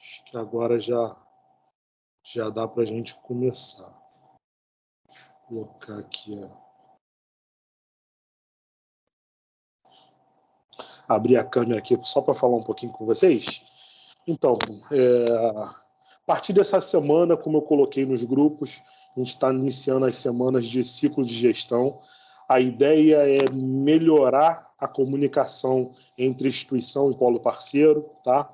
Acho que agora já dá para a gente começar. Vou colocar aqui, abrir a câmera aqui só para falar um pouquinho com vocês. Então, a partir dessa semana, como eu coloquei nos grupos, a gente está iniciando as semanas de ciclo de gestão. A ideia é melhorar a comunicação entre instituição e polo parceiro, tá?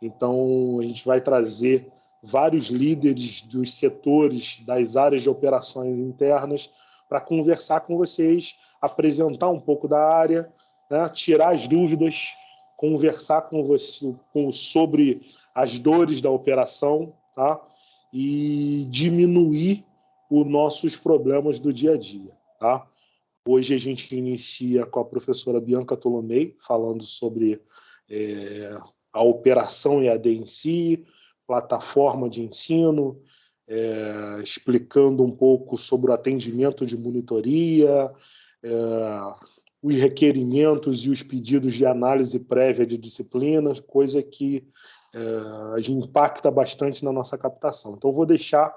Então, a gente vai trazer vários líderes dos setores, das áreas de operações internas, para conversar com vocês, apresentar um pouco da área, né? Tirar as dúvidas, conversar com você sobre as dores da operação, tá? E diminuir os nossos problemas do dia a dia, tá? Hoje a gente inicia com a professora Bianca Tolomei, falando sobre a operação EAD em si, plataforma de ensino, explicando um pouco sobre o atendimento de monitoria, os requerimentos e os pedidos de análise prévia de disciplinas, coisa que a gente impacta bastante na nossa captação. Então, vou deixar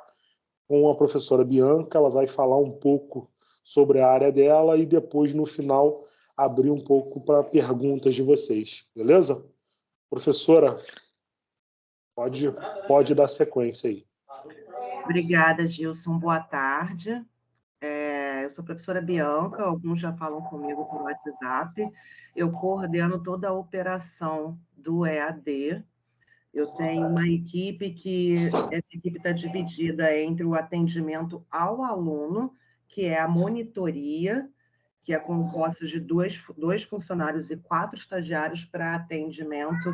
com a professora Bianca, ela vai falar um pouco sobre a área dela e depois, no final, abrir um pouco para perguntas de vocês. Beleza? Professora, pode dar sequência aí. Obrigada, Gilson. Boa tarde. Eu sou a professora Bianca, alguns já falam comigo por WhatsApp. Eu coordeno toda a operação do EAD. Eu tenho uma equipe essa equipe está dividida entre o atendimento ao aluno, que é a monitoria, que é composta de dois funcionários e 4 estagiários para atendimento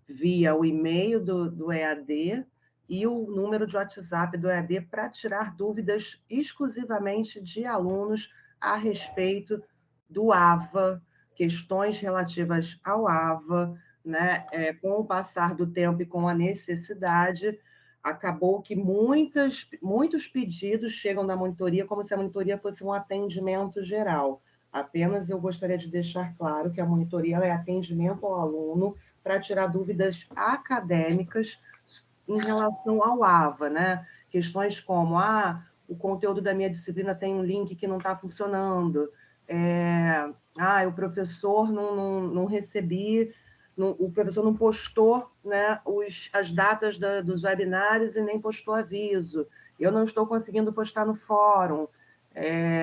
via o e-mail do EAD e o número de WhatsApp do EAD para tirar dúvidas exclusivamente de alunos a respeito do AVA, questões relativas ao AVA, né? Com o passar do tempo e com a necessidade, acabou que muitos pedidos chegam da monitoria como se a monitoria fosse um atendimento geral. Apenas eu gostaria de deixar claro que a monitoria é atendimento ao aluno para tirar dúvidas acadêmicas em relação ao AVA, né? Questões como, o conteúdo da minha disciplina tem um link que não está funcionando, o professor não recebi, o professor não postou, né, as datas dos webinários e nem postou aviso, eu não estou conseguindo postar no fórum,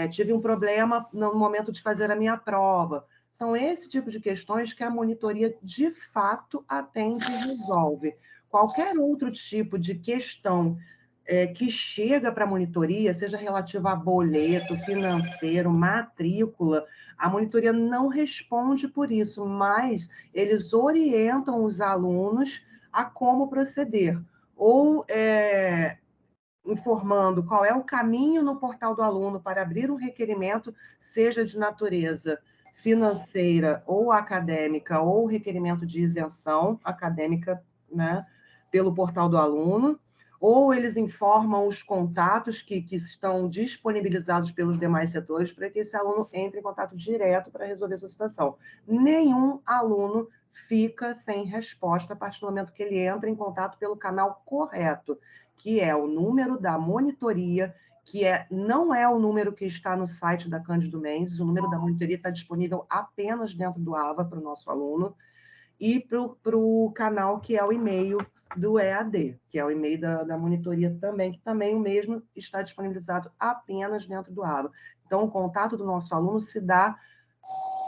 tive um problema no momento de fazer a minha prova. São esse tipo de questões que a monitoria, de fato, atende e resolve. Qualquer outro tipo de questão que chega para a monitoria, seja relativa a boleto, financeiro, matrícula, a monitoria não responde por isso, mas eles orientam os alunos a como proceder, ou informando qual é o caminho no portal do aluno para abrir um requerimento, seja de natureza financeira ou acadêmica, ou requerimento de isenção acadêmica, né, pelo portal do aluno, ou eles informam os contatos que estão disponibilizados pelos demais setores para que esse aluno entre em contato direto para resolver essa situação. Nenhum aluno fica sem resposta a partir do momento que ele entra em contato pelo canal correto, que é o número da monitoria, que não é o número que está no site da Cândido Mendes, o número da monitoria está disponível apenas dentro do AVA para o nosso aluno, e para o canal que é o e-mail do EAD, que é o e-mail da monitoria também, que também o mesmo está disponibilizado apenas dentro do AVA. Então, o contato do nosso aluno se dá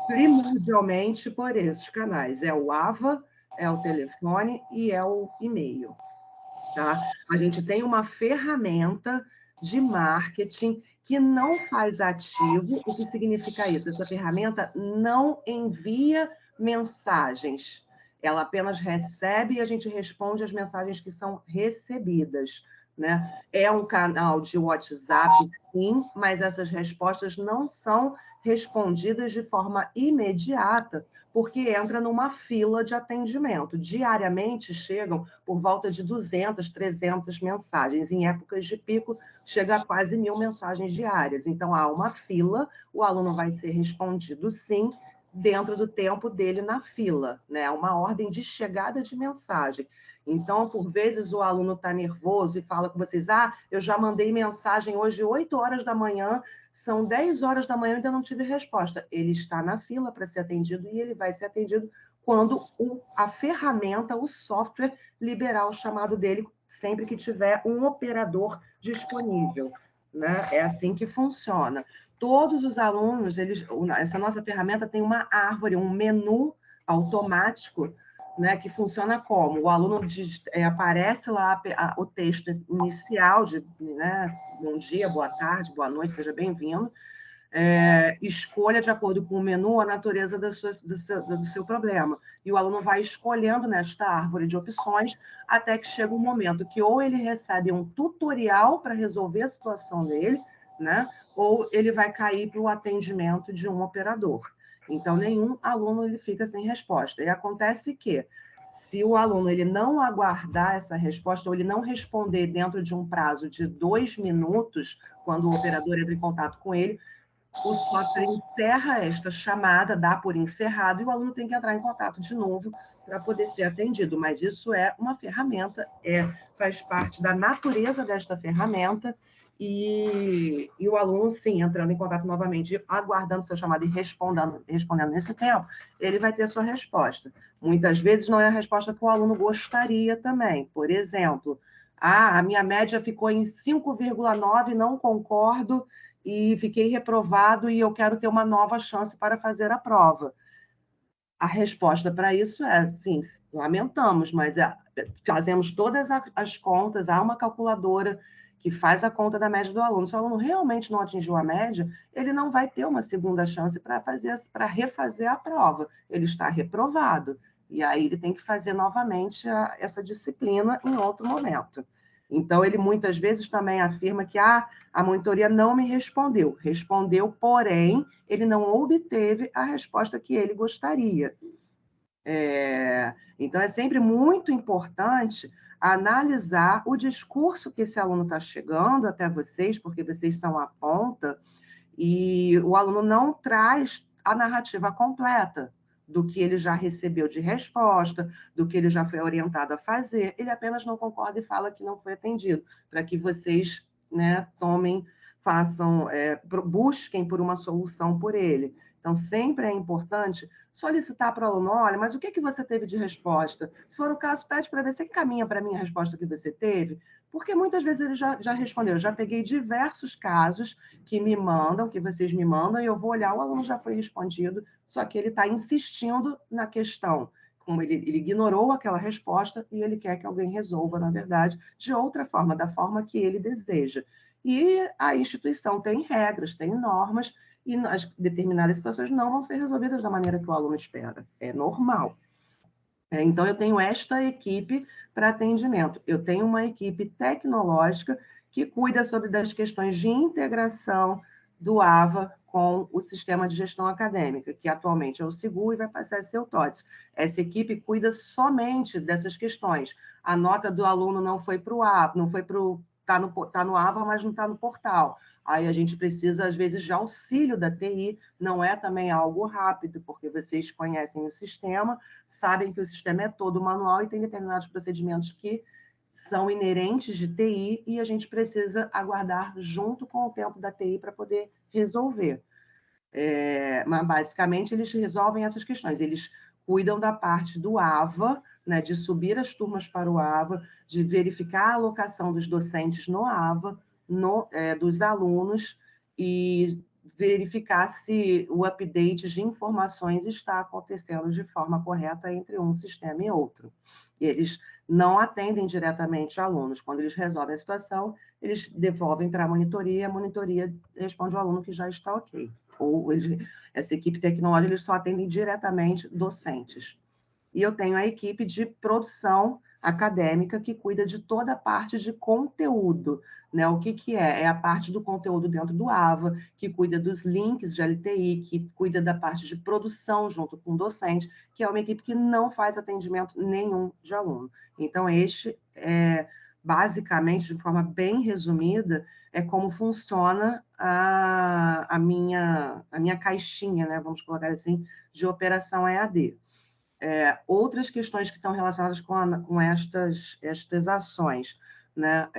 primordialmente por esses canais. É o AVA, é o telefone e é o e-mail. Tá? A gente tem uma ferramenta de marketing que não faz ativo. O que significa isso? Essa ferramenta não envia mensagens. Ela apenas recebe e a gente responde as mensagens que são recebidas, né? É um canal de WhatsApp, sim, mas essas respostas não são respondidas de forma imediata, porque entra numa fila de atendimento. Diariamente chegam por volta de 200, 300 mensagens. Em épocas de pico, chega a quase 1.000 mensagens diárias. Então, há uma fila, o aluno vai ser respondido sim, dentro do tempo dele na fila, né? Uma ordem de chegada de mensagem. Então, por vezes, o aluno está nervoso e fala com vocês, eu já mandei mensagem hoje 8 horas da manhã, são 10 horas da manhã e ainda não tive resposta. Ele está na fila para ser atendido e ele vai ser atendido quando a ferramenta, o software, liberar o chamado dele, sempre que tiver um operador disponível, né? É assim que funciona. Todos os alunos, essa nossa ferramenta tem uma árvore, um menu automático, né, que funciona como? O aluno aparece lá o texto inicial de, né, bom dia, boa tarde, boa noite, seja bem-vindo. Escolha, de acordo com o menu, a natureza do seu problema. E o aluno vai escolhendo nesta árvore de opções até que chega um momento que ou ele recebe um tutorial para resolver a situação dele, né, ou ele vai cair para o atendimento de um operador. Então, nenhum aluno ele fica sem resposta. E acontece que, se o aluno ele não aguardar essa resposta, ou ele não responder dentro de um prazo de 2 minutos, quando o operador entra em contato com ele, o software encerra esta chamada, dá por encerrado, e o aluno tem que entrar em contato de novo para poder ser atendido. Mas isso é uma ferramenta, faz parte da natureza desta ferramenta, e o aluno, sim, entrando em contato novamente, aguardando seu chamado e respondendo nesse tempo, ele vai ter sua resposta. Muitas vezes não é a resposta que o aluno gostaria também. Por exemplo, a minha média ficou em 5,9, não concordo, e fiquei reprovado e eu quero ter uma nova chance para fazer a prova. A resposta para isso é, sim, lamentamos, mas fazemos todas as contas, há uma calculadora que faz a conta da média do aluno. Se o aluno realmente não atingiu a média, ele não vai ter uma segunda chance para refazer a prova. Ele está reprovado. E aí ele tem que fazer novamente essa disciplina em outro momento. Então, ele muitas vezes também afirma que a monitoria não me respondeu. Respondeu, porém, ele não obteve a resposta que ele gostaria. Então, é sempre muito importante analisar o discurso que esse aluno está chegando até vocês, porque vocês são a ponta, e o aluno não traz a narrativa completa do que ele já recebeu de resposta, do que ele já foi orientado a fazer, ele apenas não concorda e fala que não foi atendido, para que vocês, né, busquem por uma solução por ele. Então, sempre é importante solicitar para o aluno, olha, mas o que você teve de resposta? Se for o caso, pede para ver se encaminha para mim a resposta que você teve, porque muitas vezes ele já respondeu. Eu já peguei diversos casos que vocês me mandam, e eu vou olhar, o aluno já foi respondido, só que ele está insistindo na questão. Como ele ignorou aquela resposta e ele quer que alguém resolva, na verdade, de outra forma, da forma que ele deseja. E a instituição tem regras, tem normas, e as determinadas situações não vão ser resolvidas da maneira que o aluno espera. É normal. Então, eu tenho esta equipe para atendimento. Eu tenho uma equipe tecnológica que cuida das questões de integração do AVA com o sistema de gestão acadêmica, que atualmente é o SIGU e vai passar a ser o TOTS. Essa equipe cuida somente dessas questões. A nota do aluno não foi para o AVA, não foi para o... Está no AVA, mas não está no portal. Aí a gente precisa, às vezes, de auxílio da TI, não é também algo rápido, porque vocês conhecem o sistema, sabem que o sistema é todo manual e tem determinados procedimentos que são inerentes de TI e a gente precisa aguardar junto com o tempo da TI para poder resolver. Mas, basicamente, eles resolvem essas questões. Eles cuidam da parte do AVA, né, de subir as turmas para o AVA, de verificar a alocação dos docentes no AVA, dos alunos, e verificar se o update de informações está acontecendo de forma correta entre um sistema e outro. E eles não atendem diretamente alunos. Quando eles resolvem a situação, eles devolvem para a monitoria responde ao aluno que já está ok. Ou essa equipe tecnológica, eles só atendem diretamente docentes. E eu tenho a equipe de produção acadêmica que cuida de toda a parte de conteúdo, né? O que é? É a parte do conteúdo dentro do AVA, que cuida dos links de LTI, que cuida da parte de produção junto com o docente, que é uma equipe que não faz atendimento nenhum de aluno. Então, basicamente, de forma bem resumida, é como funciona a minha caixinha, né? Vamos colocar assim, de operação EAD. Outras questões que estão relacionadas com estas ações, né?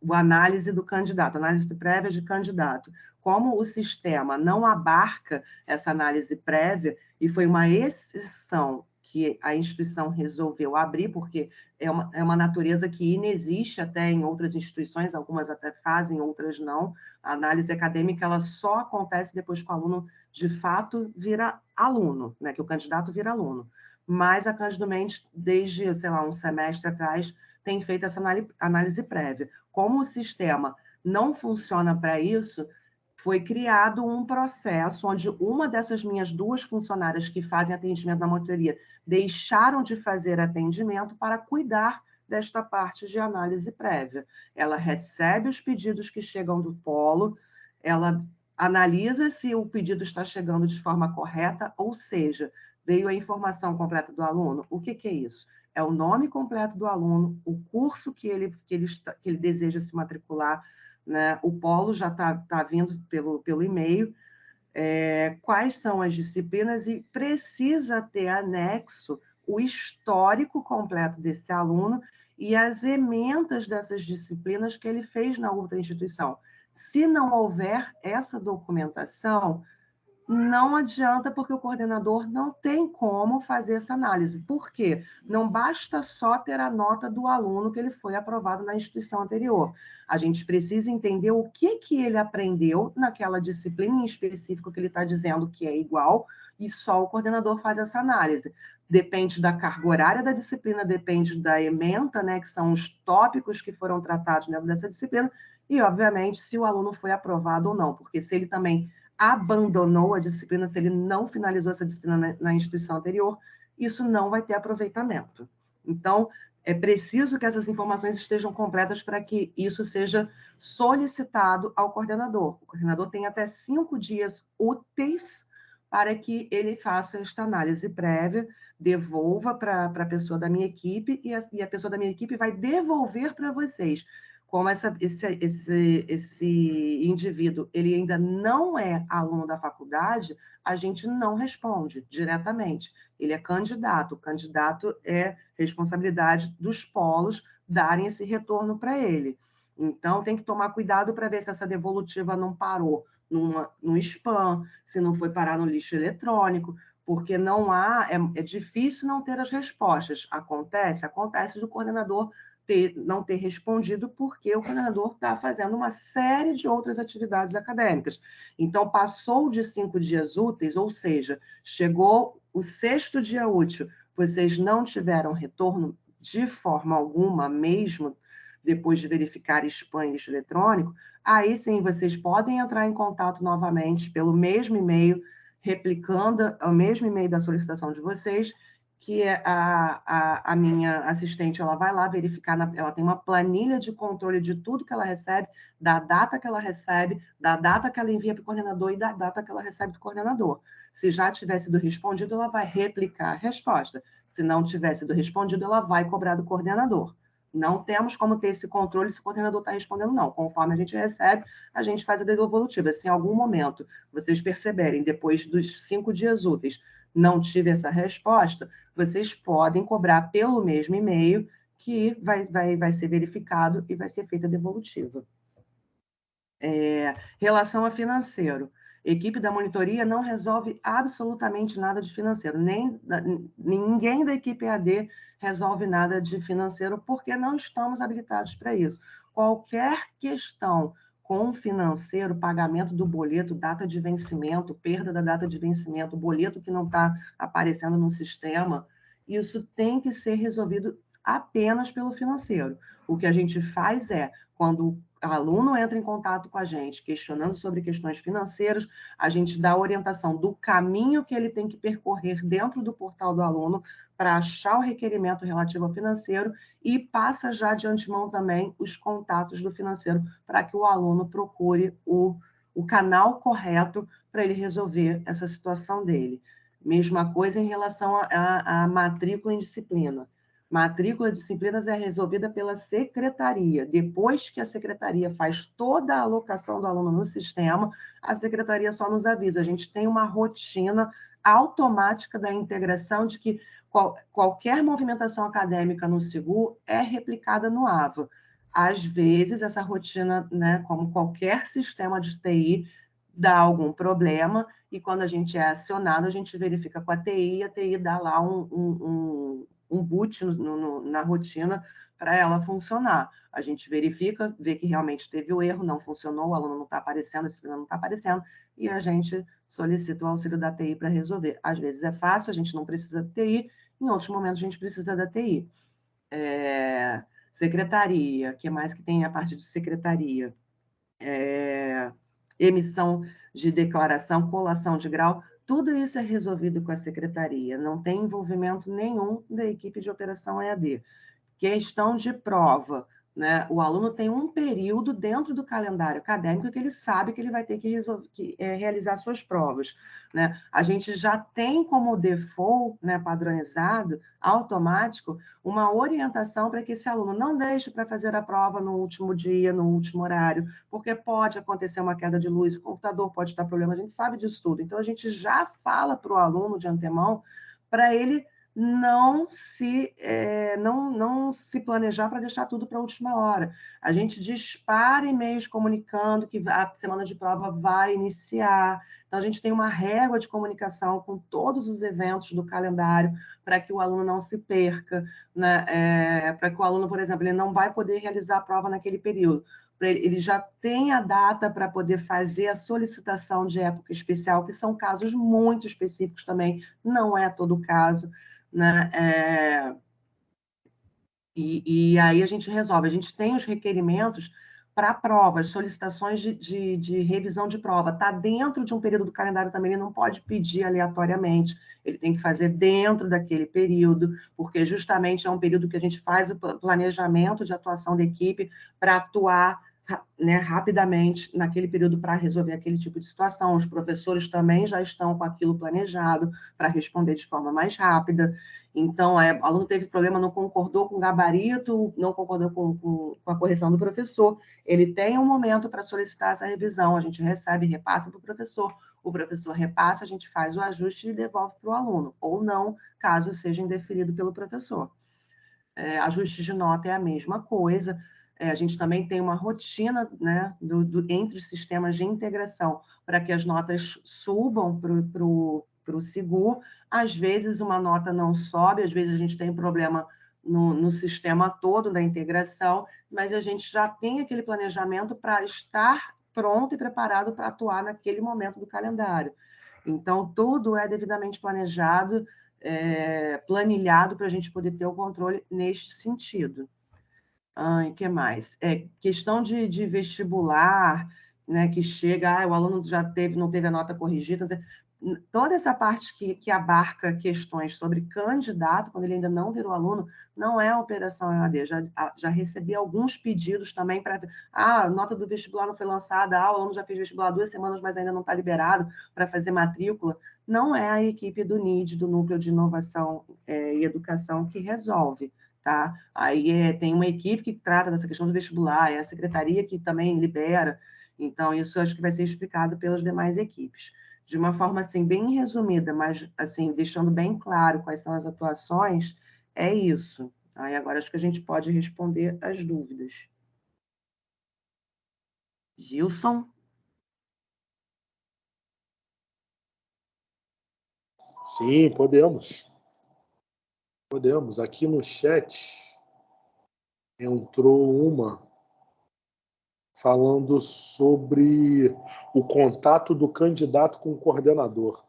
O análise do candidato, análise prévia de candidato. Como o sistema não abarca essa análise prévia, e foi uma exceção que a instituição resolveu abrir, porque é uma natureza que inexiste até em outras instituições, algumas até fazem, outras não. A análise acadêmica ela só acontece depois que o aluno, de fato, vira aluno, né? Que o candidato vira aluno. Mas a Cândido Mendes, desde, sei lá, um semestre atrás, tem feito essa análise prévia. Como o sistema não funciona para isso, foi criado um processo onde uma dessas minhas 2 funcionárias que fazem atendimento na monitoria deixaram de fazer atendimento para cuidar desta parte de análise prévia. Ela recebe os pedidos que chegam do polo, ela analisa se o pedido está chegando de forma correta, ou seja, veio a informação completa do aluno. O que é isso? É o nome completo do aluno, o curso que ele deseja se matricular, né? O polo já está vindo pelo e-mail, quais são as disciplinas, e precisa ter anexo o histórico completo desse aluno e as ementas dessas disciplinas que ele fez na outra instituição. Se não houver essa documentação, não adianta, porque o coordenador não tem como fazer essa análise. Por quê? Não basta só ter a nota do aluno que ele foi aprovado na instituição anterior. A gente precisa entender o que ele aprendeu naquela disciplina em específico que ele está dizendo que é igual, e só o coordenador faz essa análise. Depende da carga horária da disciplina, depende da ementa, né, que são os tópicos que foram tratados dentro dessa disciplina, e, obviamente, se o aluno foi aprovado ou não, porque se ele também abandonou a disciplina, se ele não finalizou essa disciplina na instituição anterior, isso não vai ter aproveitamento. Então, é preciso que essas informações estejam completas para que isso seja solicitado ao coordenador. O coordenador tem até 5 dias úteis para que ele faça esta análise prévia, devolva para a pessoa da minha equipe, e a pessoa da minha equipe vai devolver para vocês. Como esse indivíduo ele ainda não é aluno da faculdade, a gente não responde diretamente. Ele é candidato. O candidato é responsabilidade dos polos darem esse retorno para ele. Então, tem que tomar cuidado para ver se essa devolutiva não parou no spam, se não foi parar no lixo eletrônico, porque não há, é difícil não ter as respostas. Acontece do coordenador não ter respondido, porque o coordenador está fazendo uma série de outras atividades acadêmicas. Então, passou de 5 dias úteis, ou seja, chegou o 6º dia útil, vocês não tiveram retorno de forma alguma, mesmo depois de verificar spam e lixo eletrônico, aí sim vocês podem entrar em contato novamente pelo mesmo e-mail, replicando o mesmo e-mail da solicitação de vocês, que a minha assistente ela vai lá verificar, ela tem uma planilha de controle de tudo que ela recebe, da data que ela recebe, da data que ela envia para o coordenador e da data que ela recebe do coordenador. Se já tiver sido respondido, ela vai replicar a resposta. Se não tiver sido respondido, ela vai cobrar do coordenador. Não temos como ter esse controle se o coordenador está respondendo, não. Conforme a gente recebe, a gente faz a devolutiva. Se em algum momento vocês perceberem, depois dos 5 dias úteis, não tive essa resposta, vocês podem cobrar pelo mesmo e-mail, que vai ser verificado e vai ser feita a devolutiva. Relação a financeiro. Equipe da monitoria não resolve absolutamente nada de financeiro, ninguém da equipe EAD resolve nada de financeiro, porque não estamos habilitados para isso. Qualquer questão com financeiro, pagamento do boleto, data de vencimento, perda da data de vencimento, boleto que não está aparecendo no sistema, isso tem que ser resolvido apenas pelo financeiro. O que a gente faz quando o aluno entra em contato com a gente, questionando sobre questões financeiras, a gente dá a orientação do caminho que ele tem que percorrer dentro do portal do aluno para achar o requerimento relativo ao financeiro, e passa já de antemão também os contatos do financeiro para que o aluno procure o canal correto para ele resolver essa situação dele. Mesma coisa em relação à matrícula em disciplina. Matrícula de disciplinas é resolvida pela secretaria. Depois que a secretaria faz toda a alocação do aluno no sistema, a secretaria só nos avisa. A gente tem uma rotina automática da integração de que qualquer movimentação acadêmica no SIGU é replicada no AVA. Às vezes, essa rotina, né, como qualquer sistema de TI, dá algum problema, e quando a gente é acionado, a gente verifica com a TI, e a TI dá lá um boot na rotina para ela funcionar. A gente verifica, vê que realmente teve o erro, não funcionou, o aluno não está aparecendo, esse não está aparecendo, e a gente solicita o auxílio da TI para resolver. Às vezes é fácil, a gente não precisa de TI, em outros momentos a gente precisa da TI. Secretaria, o que mais que tem a parte de secretaria? Emissão de declaração, colação de grau, tudo isso é resolvido com a secretaria, não tem envolvimento nenhum da equipe de operação EAD. Questão de prova, né? O aluno tem um período dentro do calendário acadêmico que ele sabe que ele vai ter que realizar suas provas, né? A gente já tem como default, né, padronizado, automático, uma orientação para que esse aluno não deixe para fazer a prova no último dia, no último horário, porque pode acontecer uma queda de luz, o computador pode dar problema, a gente sabe disso tudo. Então, a gente já fala para o aluno de antemão para ele não se planejar para deixar tudo para a última hora. A gente dispara e-mails comunicando que a semana de prova vai iniciar. Então, a gente tem uma régua de comunicação com todos os eventos do calendário para que o aluno não se perca, né? Para que o aluno, por exemplo, ele não vai poder realizar a prova naquele período. Ele já tem a data para poder fazer a solicitação de época especial, que são casos muito específicos também, não é todo caso, né? E aí a gente resolve. A gente tem os requerimentos para provas, solicitações de revisão de prova. Está dentro de um período do calendário também, ele não pode pedir aleatoriamente, ele tem que fazer dentro daquele período, porque justamente é um período que a gente faz o planejamento de atuação da equipe para atuar, né, rapidamente naquele período para resolver aquele tipo de situação. Os professores também já estão com aquilo planejado para responder de forma mais rápida. Então, o aluno teve problema, não concordou com o gabarito, não concordou com a correção do professor, ele tem um momento para solicitar essa revisão, a gente recebe, repassa para o professor repassa, a gente faz o ajuste e devolve para o aluno, ou não, caso seja indeferido pelo professor. Ajuste de nota é a mesma coisa. A gente também tem uma rotina, né, entre os sistemas de integração para que as notas subam para o SIGU. Às vezes uma nota não sobe, às vezes a gente tem problema no sistema todo da integração, mas a gente já tem aquele planejamento para estar pronto e preparado para atuar naquele momento do calendário. Então, tudo é devidamente planejado, planilhado para a gente poder ter o controle neste sentido. O que mais? Questão de vestibular, né, que chega, o aluno já não teve a nota corrigida, toda essa parte que abarca questões sobre candidato, quando ele ainda não virou aluno, não é a operação EAD. Já recebi alguns pedidos também para a nota do vestibular não foi lançada, o aluno já fez vestibular 2 semanas, mas ainda não está liberado para fazer matrícula. Não é a equipe do NID, do Núcleo de Inovação e Educação, que resolve. Tá? Aí tem uma equipe que trata dessa questão do vestibular, é a secretaria que também libera, então isso acho que vai ser explicado pelas demais equipes. De uma forma assim, bem resumida, mas assim, deixando bem claro quais são as atuações, é isso. Aí agora acho que a gente pode responder as dúvidas. Gilson? Sim, podemos. Podemos. Aqui no chat entrou uma falando sobre o contato do candidato com o coordenador.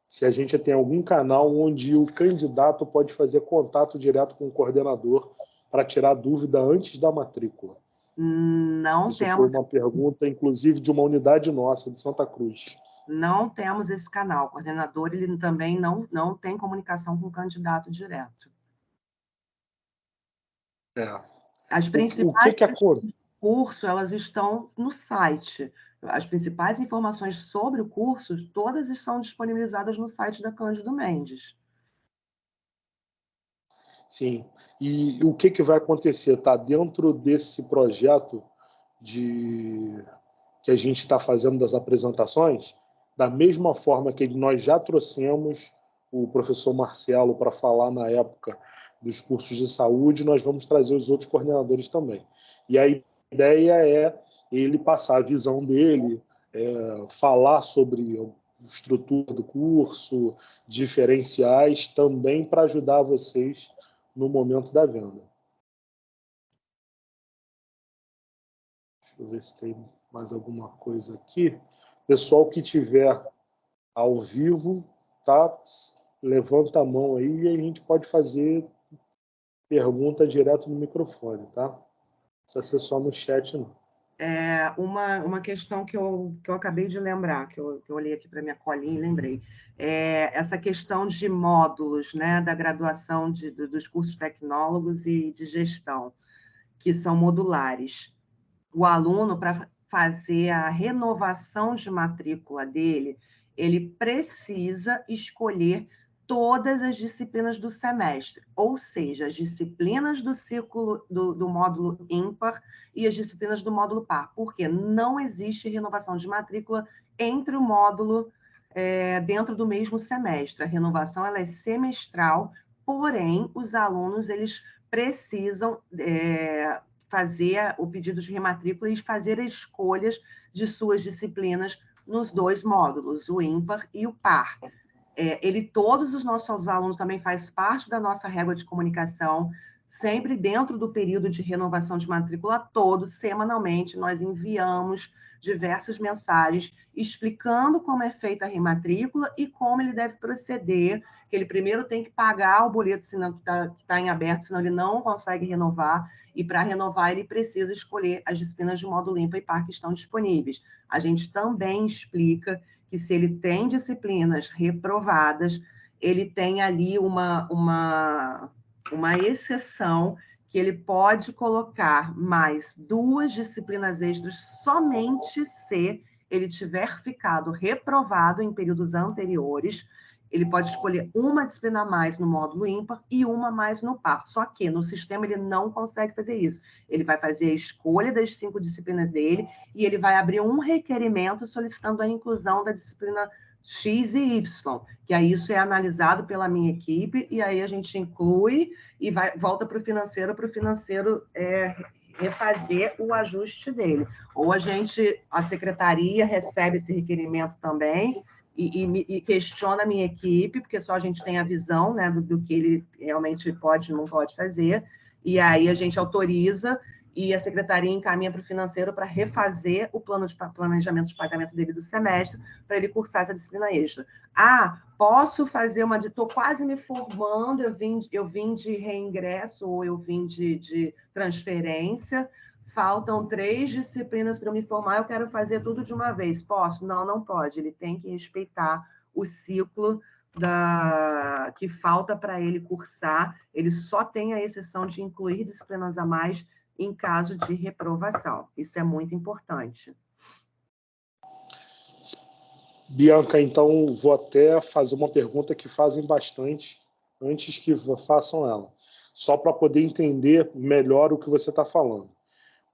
Se a gente tem algum canal onde o candidato pode fazer contato direto com o coordenador para tirar dúvida antes da matrícula. Não Isso temos. foi uma pergunta, inclusive, de uma unidade nossa, de Santa Cruz. Não temos esse canal. O coordenador ele também não tem comunicação com o candidato direto. As principais do curso, elas estão no site. As principais informações sobre o curso, todas estão disponibilizadas no site da Cândido Mendes. Sim. E o que vai acontecer? Está dentro desse projeto que a gente está fazendo das apresentações, Da mesma forma que nós já trouxemos o professor Marcelo para falar na época dos cursos de saúde, nós vamos trazer os outros coordenadores também. E a ideia é ele passar a visão dele, falar sobre a estrutura do curso, diferenciais, também para ajudar vocês no momento da venda. Deixa eu ver se tem mais alguma coisa aqui. Pessoal que tiver ao vivo, tá? Levanta a mão aí e a gente pode fazer pergunta direto no microfone, tá? Não precisa ser só no chat, não. Uma questão que eu acabei de lembrar, que eu olhei aqui para minha colinha e lembrei, essa questão de módulos, né, da graduação dos cursos tecnólogos e de gestão, que são modulares. O aluno, para fazer a renovação de matrícula dele, ele precisa escolher todas as disciplinas do semestre, ou seja, as disciplinas do ciclo do módulo ímpar e as disciplinas do módulo par, porque não existe renovação de matrícula entre o módulo dentro do mesmo semestre. A renovação ela é semestral, porém, os alunos eles precisam fazer o pedido de rematrícula e fazer escolhas de suas disciplinas nos dois módulos, o ímpar e o par. Todos os nossos alunos também faz parte da nossa régua de comunicação, sempre dentro do período de renovação de matrícula todo, semanalmente, nós enviamos diversas mensagens explicando como é feita a rematrícula e como ele deve proceder, que ele primeiro tem que pagar o boleto que está em aberto, senão ele não consegue renovar, e para renovar ele precisa escolher as disciplinas de módulo ímpar e par que estão disponíveis. A gente também explica que se ele tem disciplinas reprovadas, ele tem ali uma exceção que ele pode colocar mais 2 disciplinas extras somente se ele tiver ficado reprovado em períodos anteriores. Ele pode escolher uma disciplina a mais no módulo ímpar e uma a mais no par. Só que no sistema ele não consegue fazer isso. Ele vai fazer a escolha das 5 disciplinas dele e ele vai abrir um requerimento solicitando a inclusão da disciplina X e Y, que aí isso é analisado pela minha equipe, e aí a gente inclui e volta para o financeiro refazer o ajuste dele. Ou a secretaria recebe esse requerimento também e questiona a minha equipe, porque só a gente tem a visão, né, do que ele realmente pode e não pode fazer, e aí a gente autoriza e a secretaria encaminha para o financeiro para refazer o plano de planejamento de pagamento dele do semestre, para ele cursar essa disciplina extra. Posso fazer estou quase me formando, eu vim de reingresso ou eu vim de transferência, faltam 3 disciplinas para me formar, eu quero fazer tudo de uma vez. Posso? Não, não pode. Ele tem que respeitar o ciclo que falta para ele cursar. Ele só tem a exceção de incluir disciplinas a mais em caso de reprovação. Isso é muito importante. Bianca, então vou até fazer uma pergunta que fazem bastante antes que façam ela, só para poder entender melhor o que você está falando.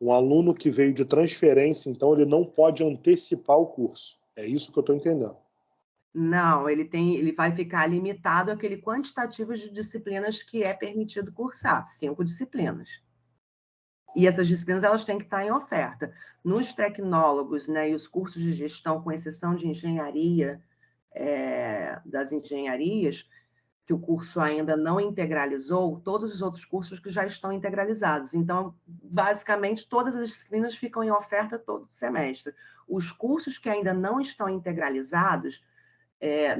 Um aluno que veio de transferência, então ele não pode antecipar o curso. É isso que eu estou entendendo. Não, ele vai ficar limitado àquele quantitativo de disciplinas que é permitido cursar, 5 disciplinas. E essas disciplinas elas têm que estar em oferta. Nos tecnólogos, né, e os cursos de gestão, com exceção de engenharia, das engenharias, que o curso ainda não integralizou, todos os outros cursos que já estão integralizados. Então, basicamente, todas as disciplinas ficam em oferta todo semestre. Os cursos que ainda não estão integralizados,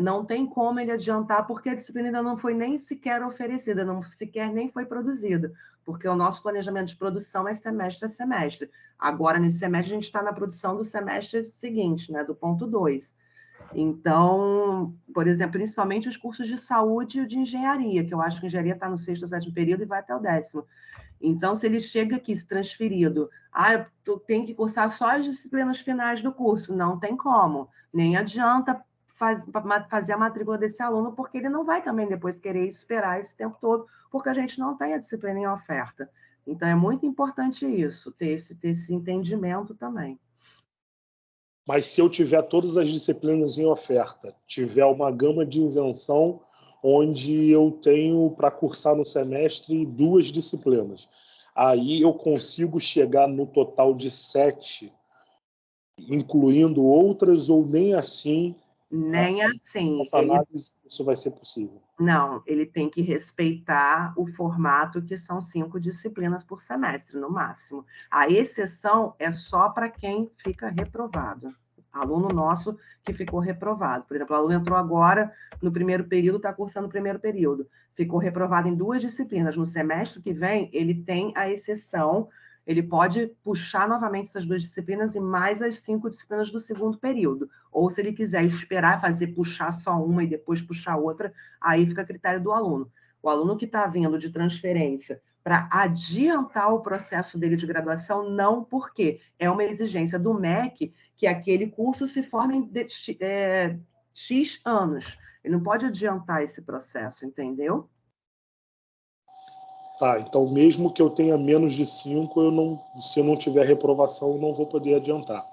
não tem como ele adiantar, porque a disciplina ainda não foi nem sequer oferecida, não sequer nem foi produzida, porque o nosso planejamento de produção é semestre a semestre. Agora, nesse semestre, a gente está na produção do semestre seguinte, né, do ponto 2. Então, por exemplo, principalmente os cursos de saúde e de engenharia, que eu acho que a engenharia está no 6º ou 7º período e vai até o 10º. Então, se ele chega aqui transferido, tu tem que cursar só as disciplinas finais do curso, não tem como. Nem adianta fazer a matrícula desse aluno, porque ele não vai também depois querer esperar esse tempo todo, porque a gente não tem a disciplina em oferta. Então, é muito importante isso, ter esse entendimento também. Mas se eu tiver todas as disciplinas em oferta, tiver uma gama de isenção onde eu tenho para cursar no semestre 2 disciplinas, aí eu consigo chegar no total de 7, incluindo outras, ou nem assim? Nem assim. Essa análise, isso vai ser possível? Não, ele tem que respeitar o formato, que são 5 disciplinas por semestre, no máximo. A exceção é só para quem fica reprovado. Aluno nosso que ficou reprovado. Por exemplo, o aluno entrou agora no primeiro período, está cursando o primeiro período. Ficou reprovado em 2 disciplinas. No semestre que vem, ele tem a exceção, ele pode puxar novamente essas 2 disciplinas e mais as 5 disciplinas do segundo período. Ou se ele quiser esperar, puxar só uma e depois puxar outra, aí fica a critério do aluno. O aluno que está vindo de transferência para adiantar o processo dele de graduação, não, porque é uma exigência do MEC que aquele curso se forme em X anos. Ele não pode adiantar esse processo, entendeu? Tá, então mesmo que eu tenha menos de 5, se eu não tiver reprovação, eu não vou poder adiantar.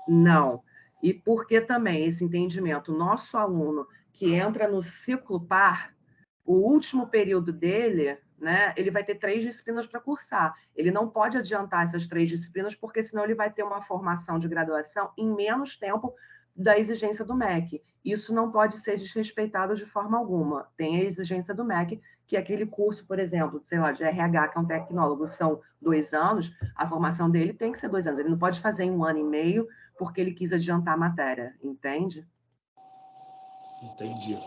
Não. E por que também esse entendimento? Nosso aluno que entra no ciclo par, o último período dele, né, ele vai ter 3 disciplinas para cursar. Ele não pode adiantar essas 3 disciplinas, porque senão ele vai ter uma formação de graduação em menos tempo da exigência do MEC. Isso não pode ser desrespeitado de forma alguma. Tem a exigência do MEC, que aquele curso, por exemplo, sei lá, de RH, que é um tecnólogo, são 2 anos, a formação dele tem que ser 2 anos. Ele não pode fazer em 1 ano e meio, porque ele quis adiantar a matéria, entende? Entendi.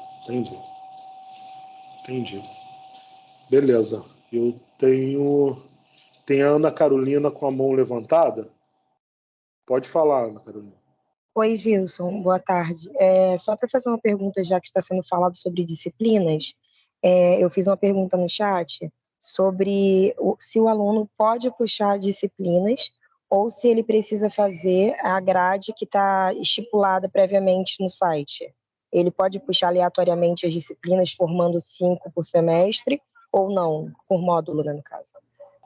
Beleza. Eu tenho. Tem a Ana Carolina com a mão levantada? Pode falar, Ana Carolina. Oi, Gilson, boa tarde. Só para fazer uma pergunta, já que está sendo falado sobre disciplinas, eu fiz uma pergunta no chat sobre se o aluno pode puxar disciplinas ou se ele precisa fazer a grade que está estipulada previamente no site. Ele pode puxar aleatoriamente as disciplinas, formando 5 por semestre, ou não, por módulo, né, no caso?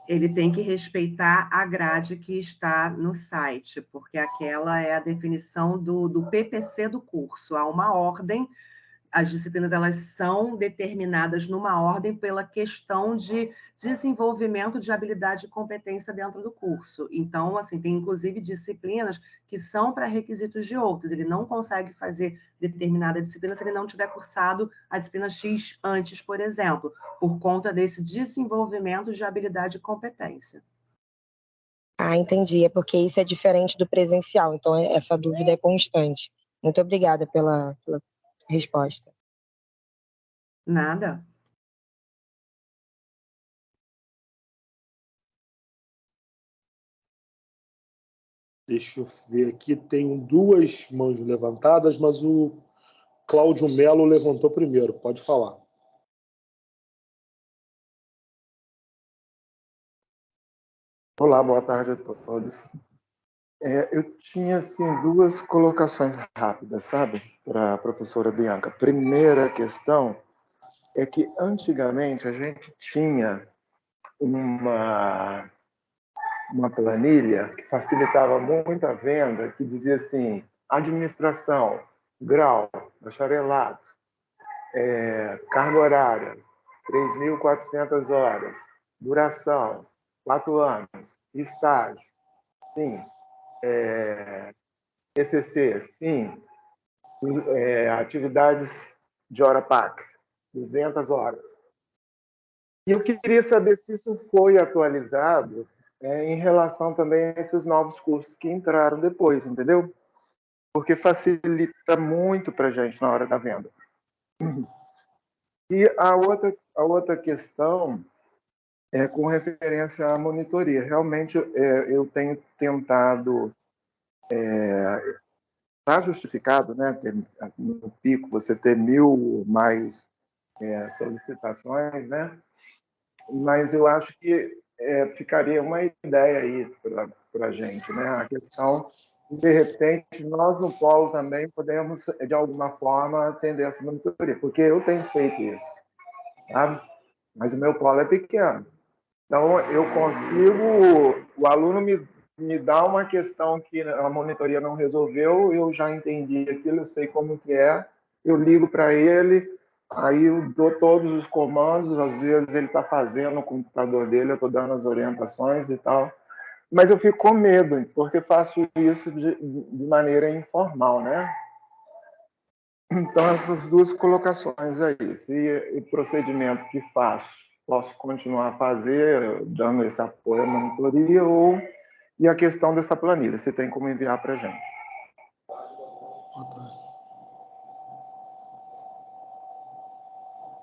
Ele tem que respeitar a grade que está no site, porque aquela é a definição do PPC do curso. Há uma ordem, as disciplinas elas são determinadas numa ordem pela questão de desenvolvimento de habilidade e competência dentro do curso. Então, assim, tem inclusive disciplinas que são para requisitos de outros. Ele não consegue fazer determinada disciplina se ele não tiver cursado a disciplina X antes, por exemplo, por conta desse desenvolvimento de habilidade e competência. Ah, entendi. É porque isso é diferente do presencial, então essa dúvida é constante. Muito obrigada pela resposta. Nada. Deixa eu ver aqui. Tenho 2 mãos levantadas, mas o Cláudio Melo levantou primeiro. Pode falar. Olá, boa tarde a todos. Eu tinha, assim, 2 colocações rápidas, sabe, para a professora Bianca. Primeira questão é que, antigamente, a gente tinha uma planilha que facilitava muito a venda, que dizia assim, administração, grau, bacharelado, carga horária, 3.400 horas, duração, 4 anos, estágio, sim, TCC, sim, atividades de hora PAC, 200 horas. E eu queria saber se isso foi atualizado em relação também a esses novos cursos que entraram depois, entendeu? Porque facilita muito para a gente na hora da venda. E a outra questão é com referência à monitoria. Realmente, eu tenho tentado... Está justificado, né? No pico, você ter 1.000 mais solicitações, né? Mas eu acho que ficaria uma ideia aí para a gente, né? A questão, de repente, nós no Polo também podemos, de alguma forma, atender essa monitoria, porque eu tenho feito isso, sabe? Mas o meu Polo é pequeno. Então, eu consigo... O aluno me me dá uma questão que a monitoria não resolveu, eu já entendi aquilo, eu sei como que é, eu ligo para ele, aí eu dou todos os comandos, às vezes ele está fazendo no computador dele, eu estou dando as orientações e tal, mas eu fico com medo, porque faço isso de maneira informal, né? Então, essas duas colocações aí. Se o procedimento que faço, posso continuar a fazer, dando esse apoio à monitoria, e a questão dessa planilha, você tem como enviar para a gente.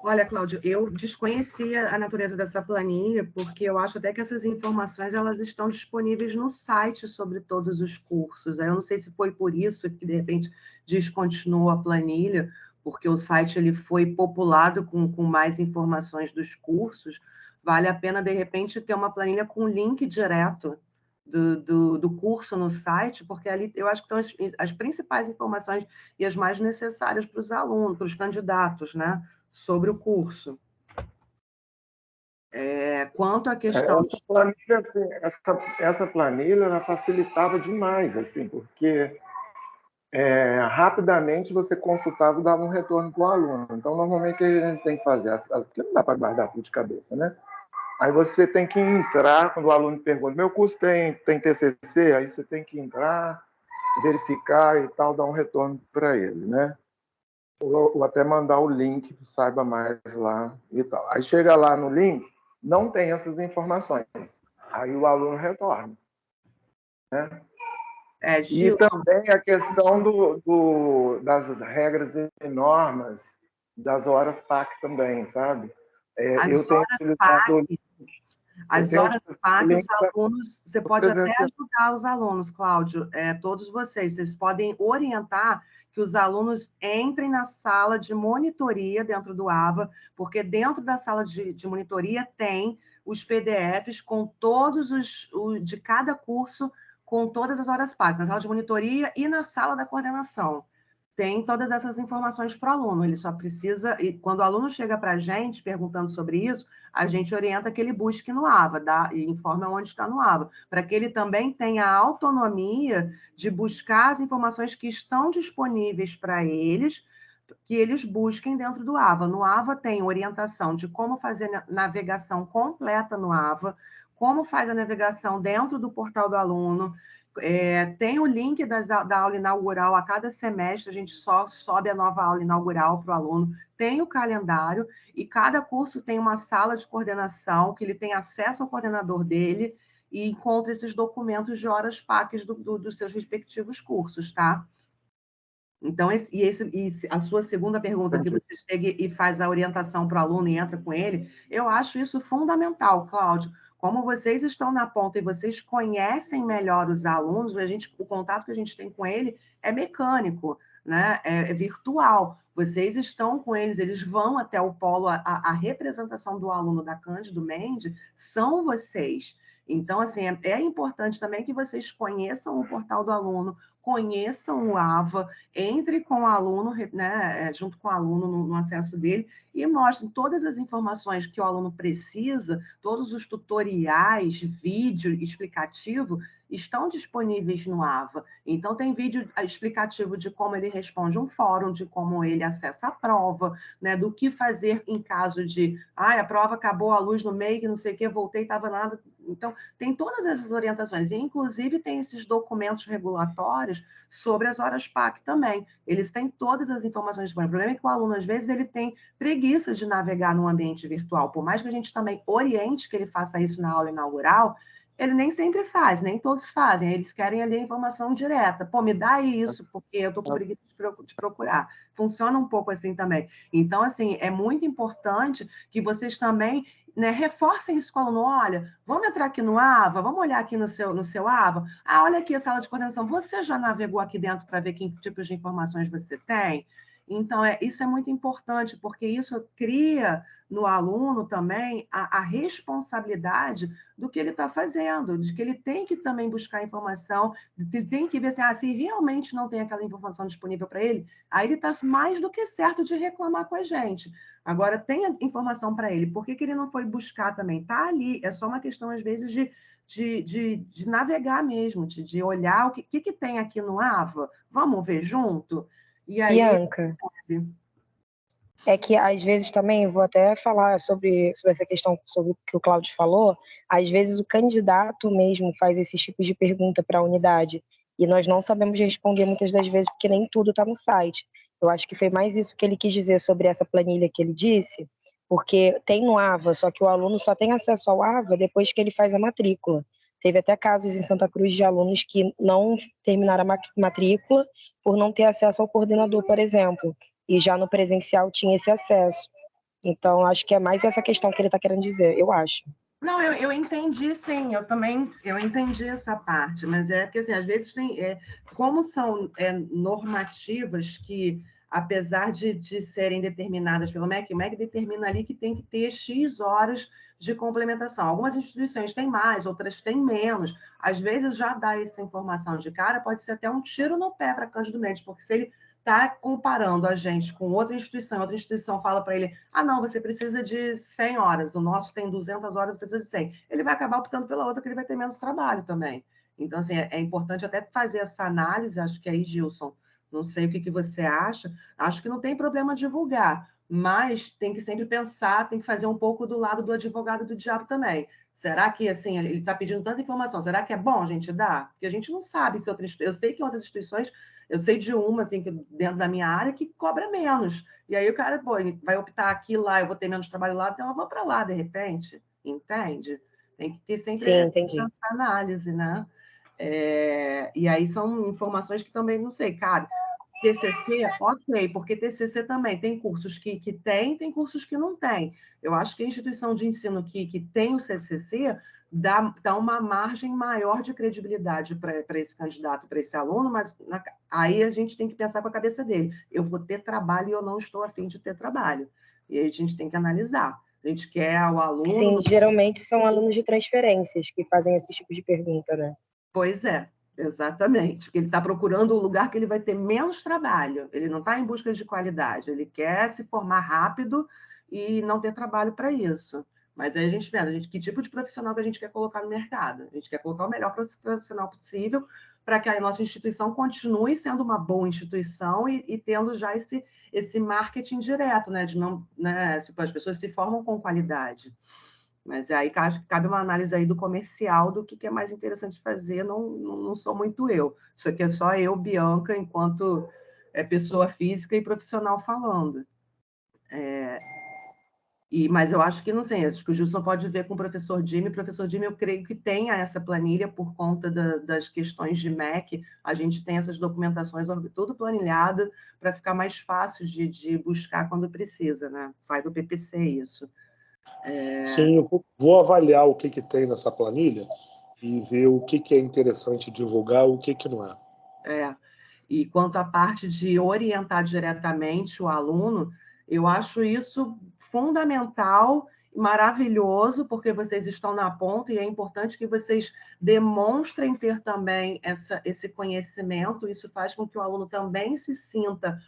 Olha, Cláudio, eu desconhecia a natureza dessa planilha, porque eu acho até que essas informações elas estão disponíveis no site sobre todos os cursos. Eu não sei se foi por isso que, de repente, descontinuou a planilha, porque o site ele foi populado com mais informações dos cursos. Vale a pena, de repente, ter uma planilha com link direto do curso no site, porque ali eu acho que estão as principais informações e as mais necessárias para os alunos, para os candidatos, né? Sobre o curso. Quanto à questão... Essa planilha, assim, essa planilha ela facilitava demais, assim, porque rapidamente você consultava e dava um retorno para o aluno. Então, normalmente, o que a gente tem que fazer? Porque não dá para guardar tudo de cabeça, né? Aí você tem que entrar, quando o aluno pergunta, meu curso tem TCC? Aí você tem que entrar, verificar e tal, dar um retorno para ele, né? Ou até mandar o link, saiba mais lá e tal. Aí chega lá no link, não tem essas informações. Aí o aluno retorna, né? E também a questão das regras e normas das horas PAC também, sabe? As horas PAC, os alunos, você pode até ajudar os alunos, Cláudio, todos vocês podem orientar que os alunos entrem na sala de monitoria dentro do AVA, porque dentro da sala de monitoria tem os PDFs com todos de cada curso, com todas as horas PAC, na sala de monitoria e na sala da coordenação. Tem todas essas informações para o aluno, ele só precisa, e quando o aluno chega para a gente perguntando sobre isso, a gente orienta que ele busque no AVA, e informa onde está no AVA, para que ele também tenha a autonomia de buscar as informações que estão disponíveis para eles, que eles busquem dentro do AVA. No AVA tem orientação de como fazer navegação completa no AVA, como faz a navegação dentro do portal do aluno, tem o link da aula inaugural a cada semestre, a gente só sobe a nova aula inaugural para o aluno, tem o calendário, e cada curso tem uma sala de coordenação, que ele tem acesso ao coordenador dele, e encontra esses documentos de horas PACs dos seus respectivos cursos, tá? Então, a sua segunda pergunta, que você chega e faz a orientação para o aluno e entra com ele, eu acho isso fundamental, Cláudio. Como vocês estão na ponta e vocês conhecem melhor os alunos, o contato que a gente tem com ele é mecânico, né? É virtual. Vocês estão com eles, eles vão até o polo, a representação do aluno da Cândido Mendes são vocês. Então, assim, é importante também que vocês conheçam o portal do aluno, conheçam o AVA, entre com o aluno, né, junto com o aluno no acesso dele, e mostrem todas as informações que o aluno precisa, todos os tutoriais, vídeo explicativo, estão disponíveis no AVA. Então, tem vídeo explicativo de como ele responde um fórum, de como ele acessa a prova, né, do que fazer em caso de, a prova acabou a luz no meio, que não sei o que, voltei, estava nada. Então, tem todas essas orientações, e inclusive tem esses documentos regulatórios sobre as horas PAC também. Eles têm todas as informações disponíveis. O problema é que o aluno, às vezes, ele tem preguiça de navegar no ambiente virtual. Por mais que a gente também oriente que ele faça isso na aula inaugural, ele nem sempre faz, nem todos fazem. Eles querem ali a informação direta. Pô, me dá isso, porque eu estou com preguiça de procurar. Funciona um pouco assim também. Então, assim, é muito importante que vocês também, né, reforcem isso com o aluno. Olha, vamos entrar aqui no AVA, vamos olhar aqui no seu AVA. Olha aqui a sala de coordenação. Você já navegou aqui dentro para ver que tipos de informações você tem? Então, isso é muito importante, porque isso cria no aluno também a responsabilidade do que ele está fazendo, de que ele tem que também buscar informação, tem que ver se realmente não tem aquela informação disponível para ele, aí ele está mais do que certo de reclamar com a gente. Agora, tem a informação para ele, por que ele não foi buscar também? Está ali, é só uma questão, às vezes, de navegar mesmo, de olhar o que tem aqui no AVA, vamos ver junto? E aí, Bianca, é que às vezes também, vou até falar sobre essa questão, sobre o que o Cláudio falou, às vezes o candidato mesmo faz esses tipos de pergunta para a unidade, e nós não sabemos responder muitas das vezes, porque nem tudo está no site. Eu acho que foi mais isso que ele quis dizer sobre essa planilha que ele disse, porque tem no AVA, só que o aluno só tem acesso ao AVA depois que ele faz a matrícula. Teve até casos em Santa Cruz de alunos que não terminaram a matrícula por não ter acesso ao coordenador, por exemplo, e já no presencial tinha esse acesso. Então, acho que é mais essa questão que ele está querendo dizer, eu acho. Não, eu entendi, sim, eu entendi essa parte, mas é porque, assim, às vezes como são normativas que, apesar de serem determinadas pelo MEC, o MEC determina ali que tem que ter X horas de complementação. Algumas instituições têm mais, outras têm menos. Às vezes, já dá essa informação de cara, pode ser até um tiro no pé para Cândido Mendes, porque se ele está comparando a gente com outra instituição fala para ele, não, você precisa de 100 horas, o nosso tem 200 horas, você precisa de 100. Ele vai acabar optando pela outra, que ele vai ter menos trabalho também. Então, assim, é importante até fazer essa análise, acho que aí, Gilson, não sei o que você acha, acho que não tem problema divulgar, mas tem que sempre pensar, tem que fazer um pouco do lado do advogado do diabo também. Será que, assim, ele está pedindo tanta informação, será que é bom a gente dar? Porque a gente não sabe se outras... Eu sei que outras instituições, eu sei de uma, assim, que dentro da minha área, que cobra menos. E aí o cara, vai optar aqui lá, eu vou ter menos trabalho lá, então eu vou para lá, de repente. Entende? Tem que ter sempre essa análise, né? E aí são informações que também, não sei, cara, TCC, ok, porque TCC também tem cursos que tem cursos que não tem. Eu acho que a instituição de ensino que tem o TCC dá uma margem maior de credibilidade para esse candidato, para esse aluno, mas aí a gente tem que pensar com a cabeça dele. Eu vou ter trabalho e eu não estou afim de ter trabalho. E aí a gente tem que analisar. A gente quer o aluno... Sim, geralmente são alunos de transferências que fazem esse tipo de pergunta, né? Pois é. Exatamente, porque ele está procurando um lugar que ele vai ter menos trabalho, ele não está em busca de qualidade, ele quer se formar rápido e não ter trabalho para isso. Mas aí a gente pensa, que tipo de profissional que a gente quer colocar no mercado? A gente quer colocar o melhor profissional possível para que a nossa instituição continue sendo uma boa instituição e tendo já esse marketing direto, né? De não, né? As pessoas se formam com qualidade. Mas aí acho que cabe uma análise aí do comercial, do que é mais interessante fazer, não sou muito eu. Isso aqui é só eu, Bianca, enquanto pessoa física e profissional falando. Mas eu acho que, não sei, acho que o Gilson pode ver com o professor Jimmy. O professor Jimmy, eu creio que tenha essa planilha por conta das questões de MEC. A gente tem essas documentações tudo planilhado para ficar mais fácil de buscar quando precisa, né? Sai do PPC isso. Sim, eu vou avaliar o que tem nessa planilha e ver o que é interessante divulgar, o que não é. E quanto à parte de orientar diretamente o aluno, eu acho isso fundamental, maravilhoso, porque vocês estão na ponta e é importante que vocês demonstrem ter também esse conhecimento. Isso faz com que o aluno também se sinta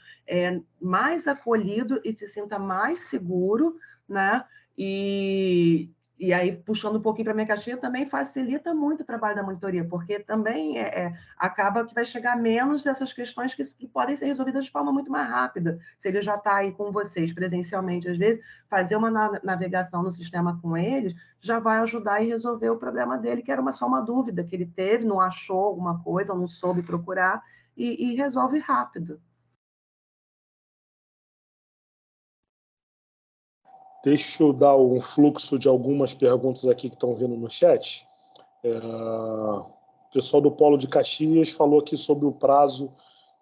mais acolhido e se sinta mais seguro, né? E aí, puxando um pouquinho para a minha caixinha, também facilita muito o trabalho da monitoria, porque também acaba que vai chegar menos dessas questões que podem ser resolvidas de forma muito mais rápida. Se ele já está aí com vocês presencialmente, às vezes, fazer uma navegação no sistema com eles já vai ajudar e resolver o problema dele, que era só uma dúvida que ele teve, não achou alguma coisa, ou não soube procurar, e resolve rápido. Deixa eu dar um fluxo de algumas perguntas aqui que estão vindo no chat. O pessoal do Polo de Caxias falou aqui sobre o prazo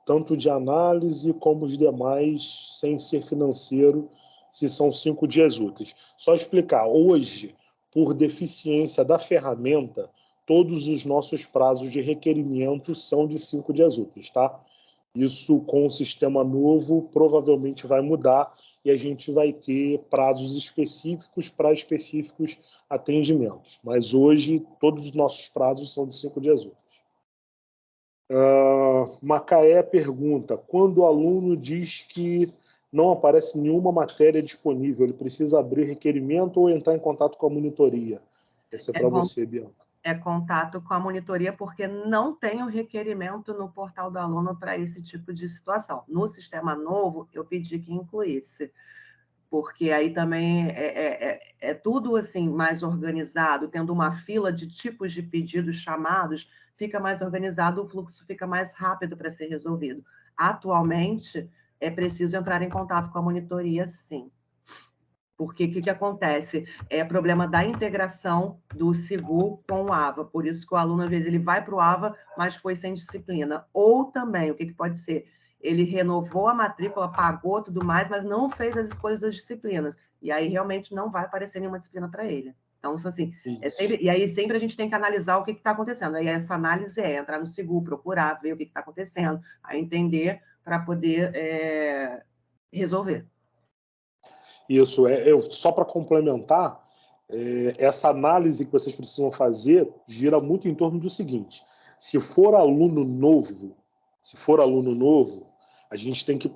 tanto de análise como os demais, sem ser financeiro, se são 5 dias úteis. Só explicar, hoje, por deficiência da ferramenta, todos os nossos prazos de requerimento são de 5 dias úteis, tá? Isso, com o sistema novo, provavelmente vai mudar e a gente vai ter prazos específicos para específicos atendimentos. Mas hoje, todos os nossos prazos são de 5 dias úteis. Macaé pergunta: quando o aluno diz que não aparece nenhuma matéria disponível, ele precisa abrir requerimento ou entrar em contato com a monitoria? Essa é para você, Bianca. É contato com a monitoria, porque não tem o requerimento no portal do aluno para esse tipo de situação. No sistema novo, eu pedi que incluísse, porque aí também é tudo assim mais organizado, tendo uma fila de tipos de pedidos chamados, fica mais organizado, o fluxo fica mais rápido para ser resolvido. Atualmente, é preciso entrar em contato com a monitoria, sim. Porque o que acontece? É problema da integração do SIGU com o AVA. Por isso que o aluno, às vezes, ele vai para o AVA, mas foi sem disciplina. Ou também, o que pode ser? Ele renovou a matrícula, pagou tudo mais, mas não fez as escolhas das disciplinas. E aí, realmente, não vai aparecer nenhuma disciplina para ele. Então, assim, e aí sempre a gente tem que analisar o que está acontecendo. Aí essa análise é entrar no SIGU, procurar, ver o que está acontecendo, aí entender para poder resolver. Isso, só para complementar, essa análise que vocês precisam fazer gira muito em torno do seguinte: se for aluno novo, a gente tem que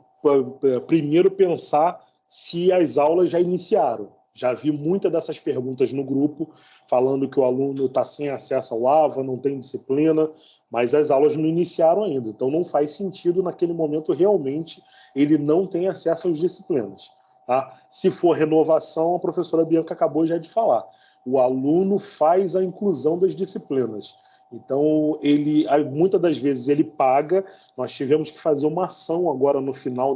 primeiro pensar se as aulas já iniciaram. Já vi muitas dessas perguntas no grupo, falando que o aluno está sem acesso ao AVA, não tem disciplina, mas as aulas não iniciaram ainda. Então, não faz sentido, naquele momento, realmente, ele não tem acesso às disciplinas. Tá? Se for renovação, a professora Bianca acabou já de falar. O aluno faz a inclusão das disciplinas. Então, muitas das vezes ele paga. Nós tivemos que fazer uma ação agora no final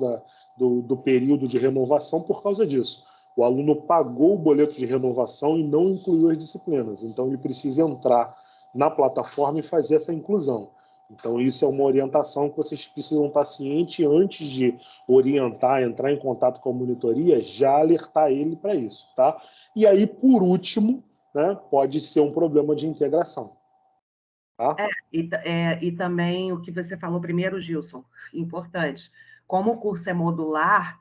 do período de renovação por causa disso. O aluno pagou o boleto de renovação e não incluiu as disciplinas. Então, ele precisa entrar na plataforma e fazer essa inclusão. Então, isso é uma orientação que vocês precisam estar cientes antes de orientar, entrar em contato com a monitoria, já alertar ele para isso, tá? E aí, por último, né, pode ser um problema de integração. Tá? E também o que você falou primeiro, Gilson, importante. Como o curso é modular,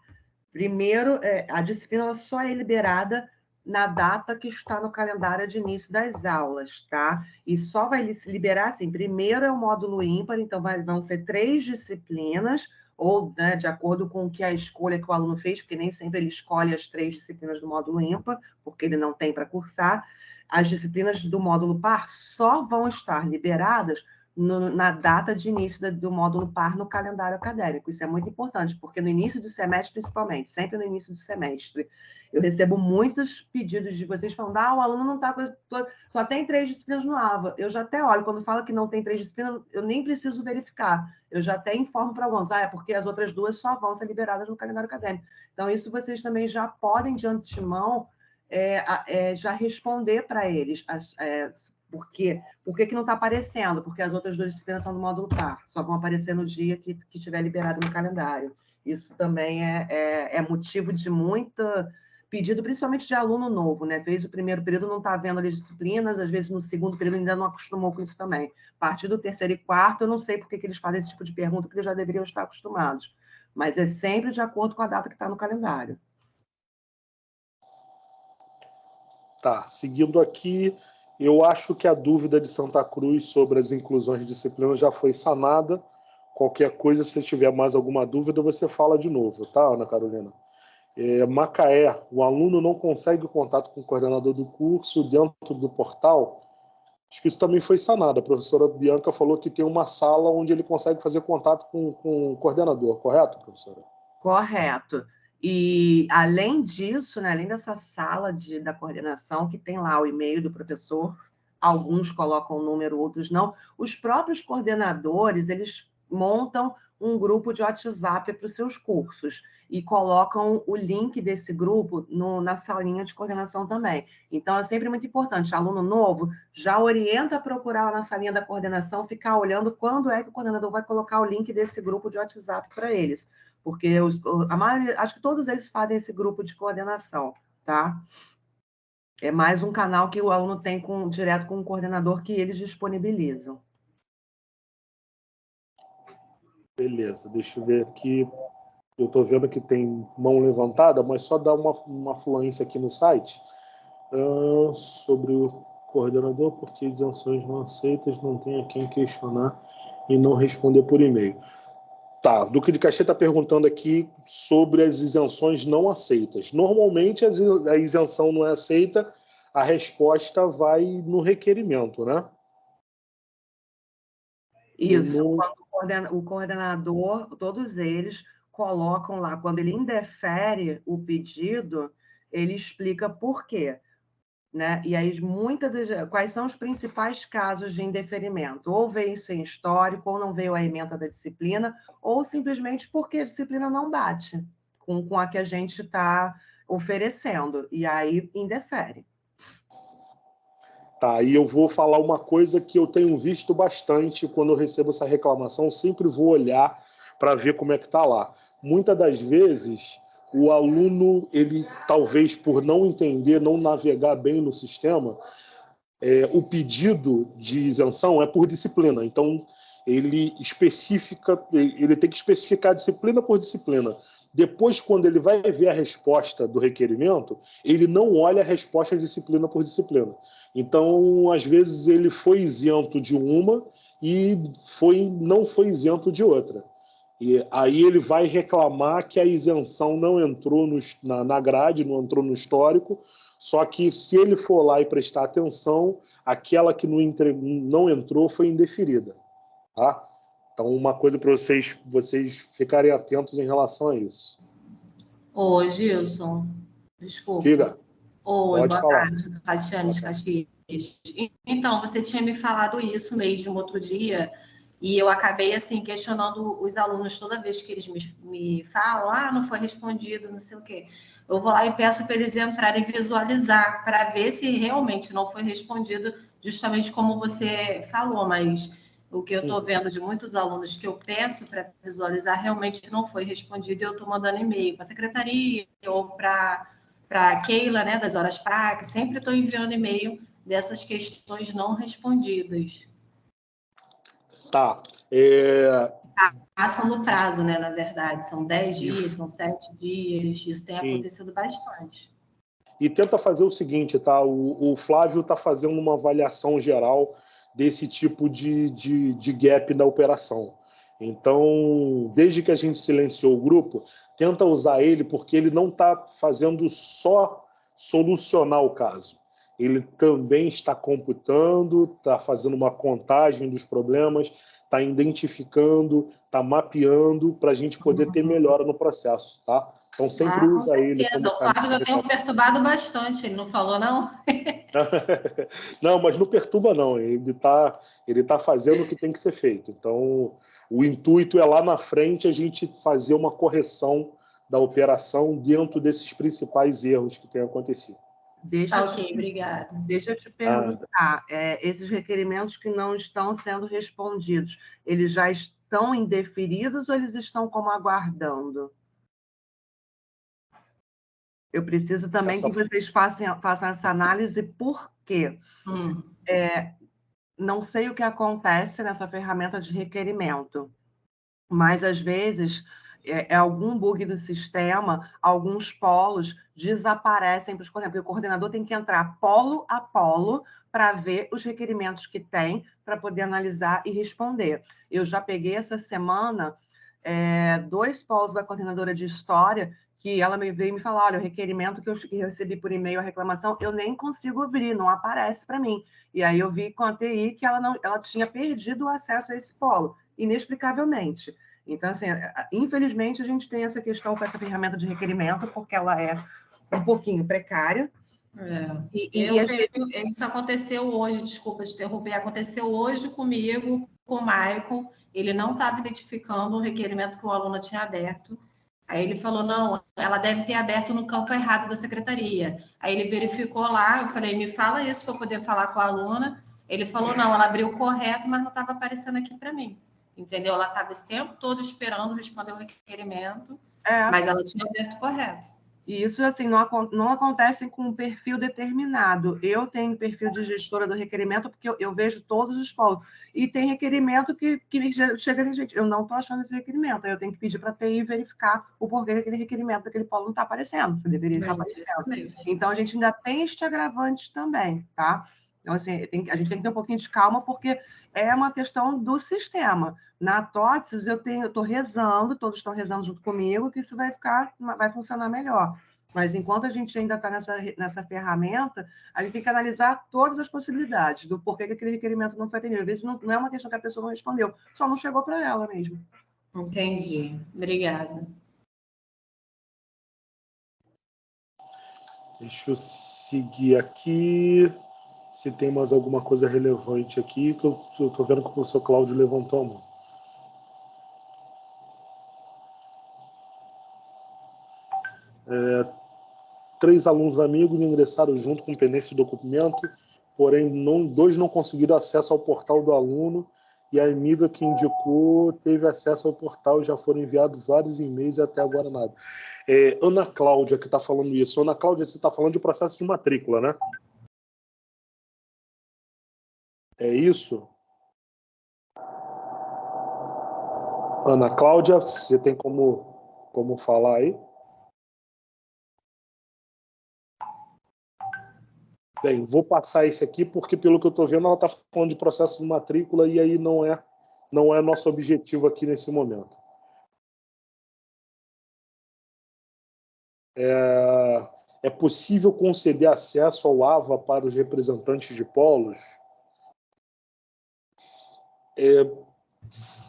primeiro, a disciplina só é liberada na data que está no calendário de início das aulas, tá? E só vai se liberar, assim, primeiro é o módulo ímpar, então vão ser 3 disciplinas, ou, né, de acordo com a escolha que o aluno fez, porque nem sempre ele escolhe as 3 disciplinas do módulo ímpar, porque ele não tem para cursar. As disciplinas do módulo par só vão estar liberadas na data de início do módulo par no calendário acadêmico. Isso é muito importante, porque no início de semestre, principalmente, sempre no início de semestre, eu recebo muitos pedidos de vocês falando: o aluno não está... Só tem 3 disciplinas no AVA. Eu já até olho, quando fala que não tem 3 disciplinas, eu nem preciso verificar. Eu já até informo para alguns: é porque as outras 2 só vão ser liberadas no calendário acadêmico. Então, isso vocês também já podem, de antemão, já responder para eles por que não está aparecendo, porque as outras 2 disciplinas são do módulo par, só vão aparecer no dia que estiver liberado no calendário. Isso também é motivo de muita pedido, principalmente de aluno novo, né? Fez o primeiro período, não está vendo as disciplinas, às vezes no segundo período ainda não acostumou com isso também. A partir do terceiro e quarto, eu não sei por que eles fazem esse tipo de pergunta, porque eles já deveriam estar acostumados. Mas é sempre de acordo com a data que está no calendário. Tá, seguindo aqui, eu acho que a dúvida de Santa Cruz sobre as inclusões de disciplina já foi sanada. Qualquer coisa, se tiver mais alguma dúvida, você fala de novo, tá, Ana Carolina? Macaé, o aluno não consegue o contato com o coordenador do curso dentro do portal. Acho que isso também foi sanado. A professora Bianca falou que tem uma sala onde ele consegue fazer contato com o coordenador, correto, professora? Correto. E, além disso, né, além dessa sala da coordenação, que tem lá o e-mail do professor, alguns colocam o número, outros não, os próprios coordenadores, eles montam um grupo de WhatsApp para os seus cursos e colocam o link desse grupo na salinha de coordenação também. Então, é sempre muito importante, aluno novo já orienta a procurar lá na salinha da coordenação, ficar olhando quando é que o coordenador vai colocar o link desse grupo de WhatsApp para eles, porque a maioria, acho que todos eles fazem esse grupo de coordenação, tá? É mais um canal que o aluno tem direto com o coordenador que eles disponibilizam. Beleza, deixa eu ver aqui. Eu estou vendo que tem mão levantada, mas só dá uma fluência aqui no site sobre o coordenador, porque isenções não aceitas, não tem a quem questionar e não responder por e-mail. Tá, Duque de Caxias está perguntando aqui sobre as isenções não aceitas. Normalmente a isenção não é aceita, a resposta vai no requerimento, né? Isso, quando o coordenador, todos eles colocam lá, quando ele indefere o pedido, ele explica por quê. Né? E aí, quais são os principais casos de indeferimento? Ou veio sem histórico, ou não veio a ementa da disciplina, ou simplesmente porque a disciplina não bate com a que a gente está oferecendo, e aí indefere. Tá, e eu vou falar uma coisa que eu tenho visto bastante quando eu recebo essa reclamação, sempre vou olhar para ver como é que está lá. Muitas das vezes, o aluno, ele talvez por não entender, não navegar bem no sistema, o pedido de isenção é por disciplina. Então, ele tem que especificar disciplina por disciplina. Depois, quando ele vai ver a resposta do requerimento, ele não olha a resposta disciplina por disciplina. Então, às vezes, ele foi isento de uma e não foi isento de outra. E aí ele vai reclamar que a isenção não entrou na grade, não entrou no histórico, só que se ele for lá e prestar atenção, aquela que não entrou foi indeferida. Tá? Então, uma coisa para vocês ficarem atentos em relação a isso. Ô, Gilson, desculpa. Diga. Oi, Pode boa falar. tarde, Tatiane de Caxias. Então, você tinha me falado isso mesmo outro dia, e eu acabei, assim, questionando os alunos toda vez que eles me falam, não foi respondido, não sei o quê. Eu vou lá e peço para eles entrarem e visualizar, para ver se realmente não foi respondido, justamente como você falou, mas o que eu estou vendo de muitos alunos que eu peço para visualizar realmente não foi respondido, e eu estou mandando e-mail para a secretaria ou para a Keila, né, das horas PAC, sempre estou enviando e-mail dessas questões não respondidas. Tá. Passam no prazo, né, na verdade, são 10 dias, são 7 dias, isso tem acontecido bastante. E tenta fazer o seguinte, tá? O Flávio está fazendo uma avaliação geral desse tipo de gap na operação. Então, desde que a gente silenciou o grupo, tenta usar ele, porque ele não está fazendo só solucionar o caso. Ele também está computando, está fazendo uma contagem dos problemas, está identificando, está mapeando para a gente poder ter melhora no processo, tá? Então sempre usa ele. O Flávio já tem perturbado bastante, ele não falou, não? Não, mas não perturba, não. Ele tá fazendo o que tem que ser feito. Então, o intuito é lá na frente a gente fazer uma correção da operação dentro desses principais erros que têm acontecido. Obrigada. Deixa eu te perguntar, esses requerimentos que não estão sendo respondidos, eles já estão indeferidos ou eles estão como aguardando? Eu preciso também que vocês façam essa análise, por quê? Não sei o que acontece nessa ferramenta de requerimento, mas, às vezes, é algum bug do sistema, alguns polos desaparecem para os coordenadores. O coordenador tem que entrar polo a polo para ver os requerimentos que tem, para poder analisar e responder. Eu já peguei essa semana 2 polos da coordenadora de História, que ela veio e me falou, olha, o requerimento que eu recebi por e-mail, a reclamação, eu nem consigo abrir, não aparece para mim. E aí eu vi com a TI que ela tinha perdido o acesso a esse polo, inexplicavelmente. Então, assim, infelizmente, a gente tem essa questão com essa ferramenta de requerimento, porque ela é um pouquinho precária. Isso aconteceu hoje, desculpa te interromper, aconteceu hoje comigo, com o Maicon, ele não estava identificando o requerimento que o aluno tinha aberto. Aí ele falou, não, ela deve ter aberto no campo errado da secretaria. Aí ele verificou lá, eu falei, me fala isso para eu poder falar com a aluna. Ele falou, não, ela abriu correto, mas não estava aparecendo aqui para mim. Entendeu? Ela estava esse tempo todo esperando responder o requerimento, mas ela tinha aberto correto. E isso, assim, não acontece com um perfil determinado. Eu tenho perfil de gestora do requerimento, porque eu vejo todos os polos. E tem requerimento que chega de gente, eu não estou achando esse requerimento, aí eu tenho que pedir para a TI verificar o porquê aquele requerimento daquele polo não está aparecendo, se deveria estar aparecendo. Então, a gente ainda tem este agravante também, tá? Então, assim, a gente tem que ter um pouquinho de calma, porque é uma questão do sistema. Na TOTS, eu estou rezando, todos estão rezando junto comigo, que isso vai funcionar melhor. Mas enquanto a gente ainda está nessa ferramenta, a gente tem que analisar todas as possibilidades do porquê que aquele requerimento não foi atendido. Às vezes não é uma questão que a pessoa não respondeu, só não chegou para ela mesmo. Entendi. Obrigada. Deixa eu seguir aqui. Se tem mais alguma coisa relevante aqui, que eu estou vendo que o professor Cláudio levantou a mão. Três alunos amigos ingressaram junto com pendência de documento, porém dois não conseguiram acesso ao portal do aluno e a amiga que indicou teve acesso ao portal e já foram enviados vários e-mails e até agora nada. Ana Cláudia que está falando isso. Ana Cláudia, você está falando de processo de matrícula, né? É isso? Ana Cláudia, você tem como falar aí? Bem, vou passar esse aqui porque, pelo que eu estou vendo, ela está falando de processo de matrícula e aí não é nosso objetivo aqui nesse momento. É possível conceder acesso ao AVA para os representantes de polos?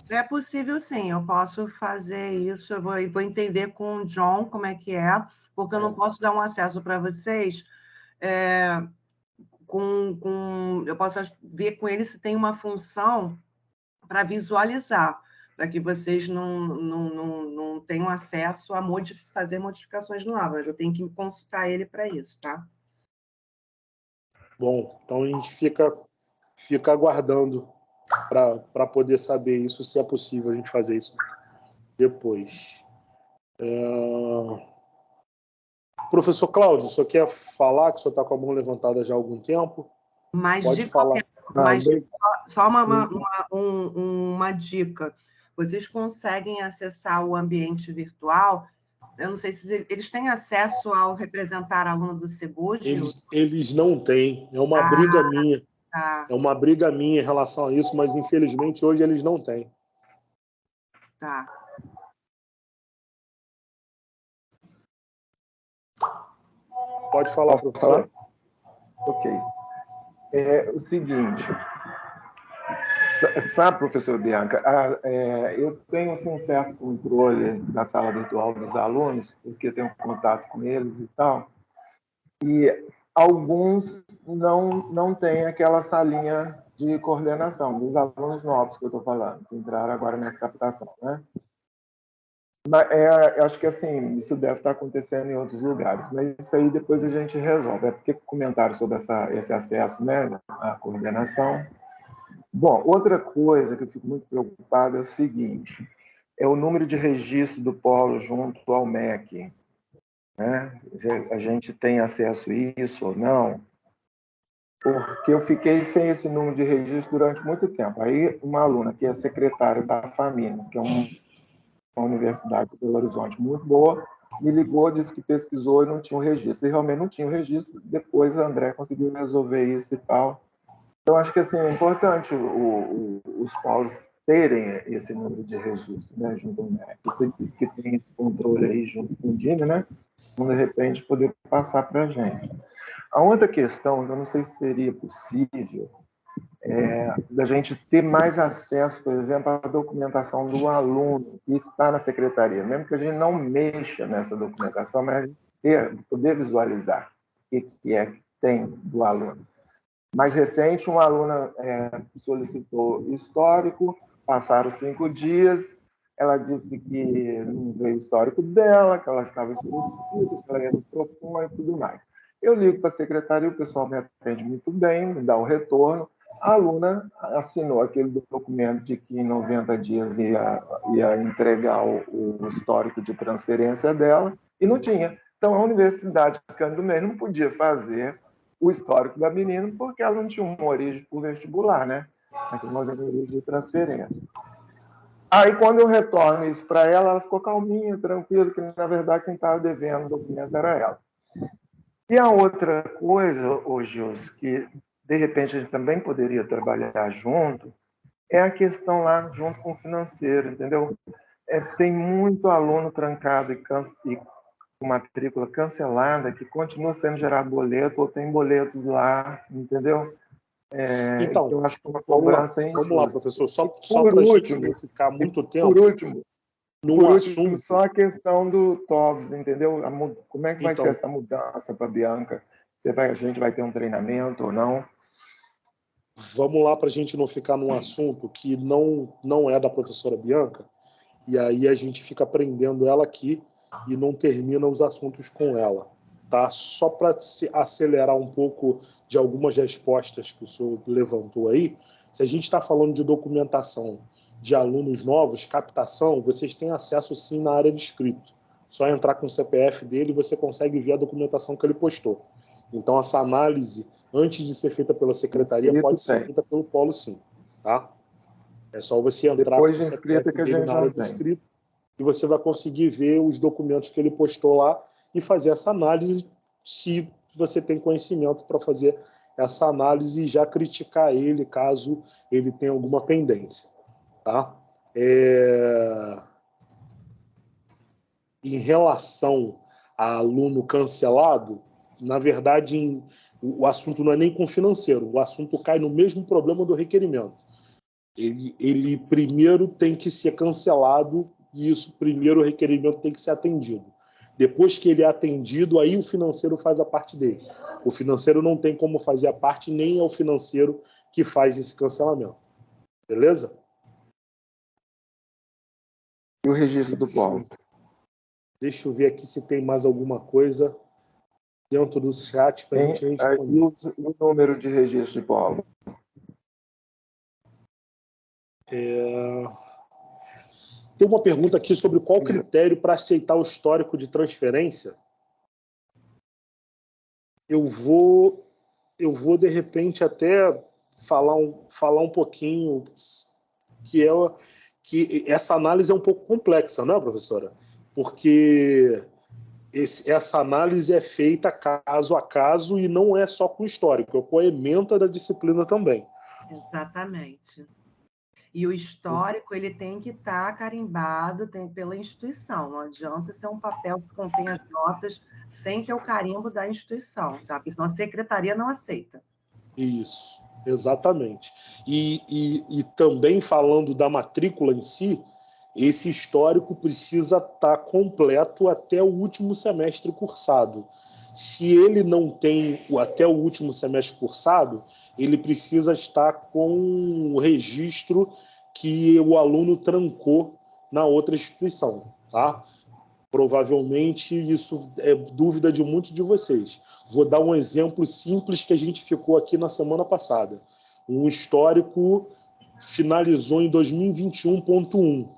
É possível, sim. Eu posso fazer isso. Eu vou entender com o John como é que é, porque eu não posso dar um acesso para vocês. Eu posso ver com ele se tem uma função para visualizar, para que vocês não tenham acesso a fazer modificações no AVA. Eu tenho que consultar ele para isso, tá? Bom, então a gente fica aguardando para poder saber isso, se é possível a gente fazer isso depois. Professor Cláudio, o senhor quer falar que o senhor está com a mão levantada já há algum tempo? Mas pode falar. Só uma dica. Vocês conseguem acessar o ambiente virtual? Eu não sei se eles têm acesso ao representar aluno do Cebúdio. Eles não têm. É uma briga minha. Tá. É uma briga minha em relação a isso, mas infelizmente hoje eles não têm. Tá. Pode falar, professor. Ok. É o seguinte, sabe, professor Bianca, eu tenho assim, um certo controle da sala virtual dos alunos, porque eu tenho contato com eles e tal, e alguns não têm aquela salinha de coordenação, dos alunos novos que eu estou falando, que entraram agora nessa captação, né? Eu acho que assim, isso deve estar acontecendo em outros lugares, mas isso aí depois a gente resolve. É porque comentário sobre esse acesso, né, à coordenação. Bom, outra coisa que eu fico muito preocupado é o seguinte, é o número de registro do polo junto ao MEC. Né? A gente tem acesso a isso ou não? Porque eu fiquei sem esse número de registro durante muito tempo. Aí uma aluna que é secretária da Famílias, que é uma universidade de Belo Horizonte muito boa, me ligou, disse que pesquisou e não tinha o registro. E realmente não tinha o registro. Depois a André conseguiu resolver isso e tal. Então, acho que assim, é importante os polos terem esse número de registro, né, junto ao MEC. Você disse que tem esse controle aí junto com o DIME, né? Então, de repente, poder passar para a gente. A outra questão, eu não sei se seria possível, da gente ter mais acesso, por exemplo, à documentação do aluno que está na secretaria, mesmo que a gente não mexa nessa documentação, mas a gente poder visualizar o que é que tem do aluno. Mais recente, uma aluna solicitou histórico, passaram 5 dias, ela disse que não veio o histórico dela, que ela estava escondida, que ela ia no PROCON e tudo mais. Eu ligo para a secretaria, o pessoal me atende muito bem, me dá o retorno. A aluna assinou aquele documento de que em 90 dias ia entregar o histórico de transferência dela, e não tinha. Então, a Universidade Cândido Mendes não podia fazer o histórico da menina porque ela não tinha uma origem por vestibular, né? Aqui nós temos origem de transferência. Aí, quando eu retorno isso para ela, ela ficou calminha, tranquila, que na verdade quem estava devendo o documento era ela. E a outra coisa, ô Gilson, que de repente a gente também poderia trabalhar junto, é a questão lá junto com o financeiro, entendeu? Tem muito aluno trancado e com matrícula cancelada que continua sendo gerado boleto ou tem boletos lá, entendeu? Então, eu acho que é uma vamos lá, cobrança vamos lá, professor. Só por para a gente último, não ficar muito por tempo último, num assunto. só a questão do TOVS, entendeu? Como é que vai Então, ser essa mudança para a Bianca? A gente vai ter um treinamento ou não? vamos lá para a gente não ficar num assunto que não é da professora Bianca, e aí a gente fica aprendendo ela aqui e não termina os assuntos com ela. Tá? Só para acelerar um pouco de algumas respostas que o senhor levantou aí, se a gente está falando de documentação de alunos novos, captação, vocês têm acesso sim na área de escrito. Só entrar com o CPF dele e você consegue ver a documentação que ele postou. Então, essa análise, antes de ser feita pela secretaria, Inscrito pode ser tem. feita pelo Polo, sim. Tá? É só você entrar Depois com de o inscrito CPF que a dele gente na área não de tem. escrito e você vai conseguir ver os documentos que ele postou lá e fazer essa análise, se você tem conhecimento para fazer essa análise e já criticar ele caso ele tenha alguma pendência. Tá? Em relação a aluno cancelado, na verdade, o assunto não é nem com financeiro, o assunto cai no mesmo problema do requerimento. Ele primeiro tem que ser cancelado e isso primeiro o requerimento tem que ser atendido. Depois que ele é atendido, aí o financeiro faz a parte dele. O financeiro não tem como fazer a parte, nem é o financeiro que faz esse cancelamento. Beleza? E o registro do polo? Deixa eu ver aqui se tem mais alguma coisa dentro do chat para a gente responder. E o número de registro de polo? Tem uma pergunta aqui sobre qual critério para aceitar o histórico de transferência. Eu vou de repente até falar um pouquinho que essa análise é um pouco complexa, não é, professora? Porque essa análise é feita caso a caso e não é só com histórico, é com a ementa da disciplina também. Exatamente. E o histórico ele tem que estar carimbado pela instituição. Não adianta ser um papel que contém as notas sem ter o carimbo da instituição, tá? Porque senão a secretaria não aceita. Isso, exatamente. E também falando da matrícula em si, esse histórico precisa estar completo até o último semestre cursado. Se ele não tem até o último semestre cursado, ele precisa estar com o registro que o aluno trancou na outra instituição, tá? Provavelmente isso é dúvida de muitos de vocês. Vou dar um exemplo simples que a gente ficou aqui na semana passada. Um histórico finalizou em 2021.1.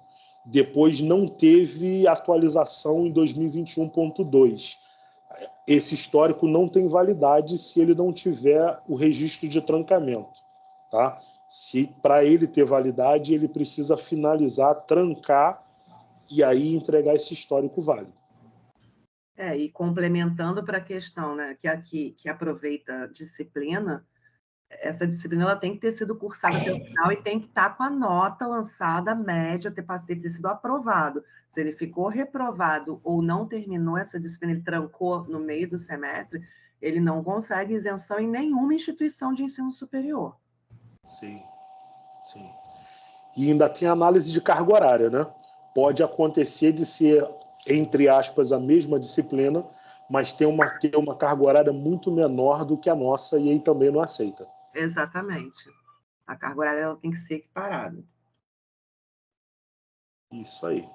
Depois não teve atualização em 2021.2. Esse histórico não tem validade se ele não tiver o registro de trancamento. Tá? Se para ele ter validade, ele precisa finalizar, trancar e aí entregar esse histórico válido. E complementando para a questão, né, que aqui que aproveita a disciplina, essa disciplina ela tem que ter sido cursada até o final e tem que estar com a nota lançada, a média, ter sido aprovado. Se ele ficou reprovado ou não terminou essa disciplina, ele trancou no meio do semestre, ele não consegue isenção em nenhuma instituição de ensino superior. Sim, sim. E ainda tem análise de carga horária, né? Pode acontecer de ser, entre aspas, a mesma disciplina, mas ter uma carga horária muito menor do que a nossa e aí também não aceita. Exatamente. A carga horária ela tem que ser equiparada. Isso aí.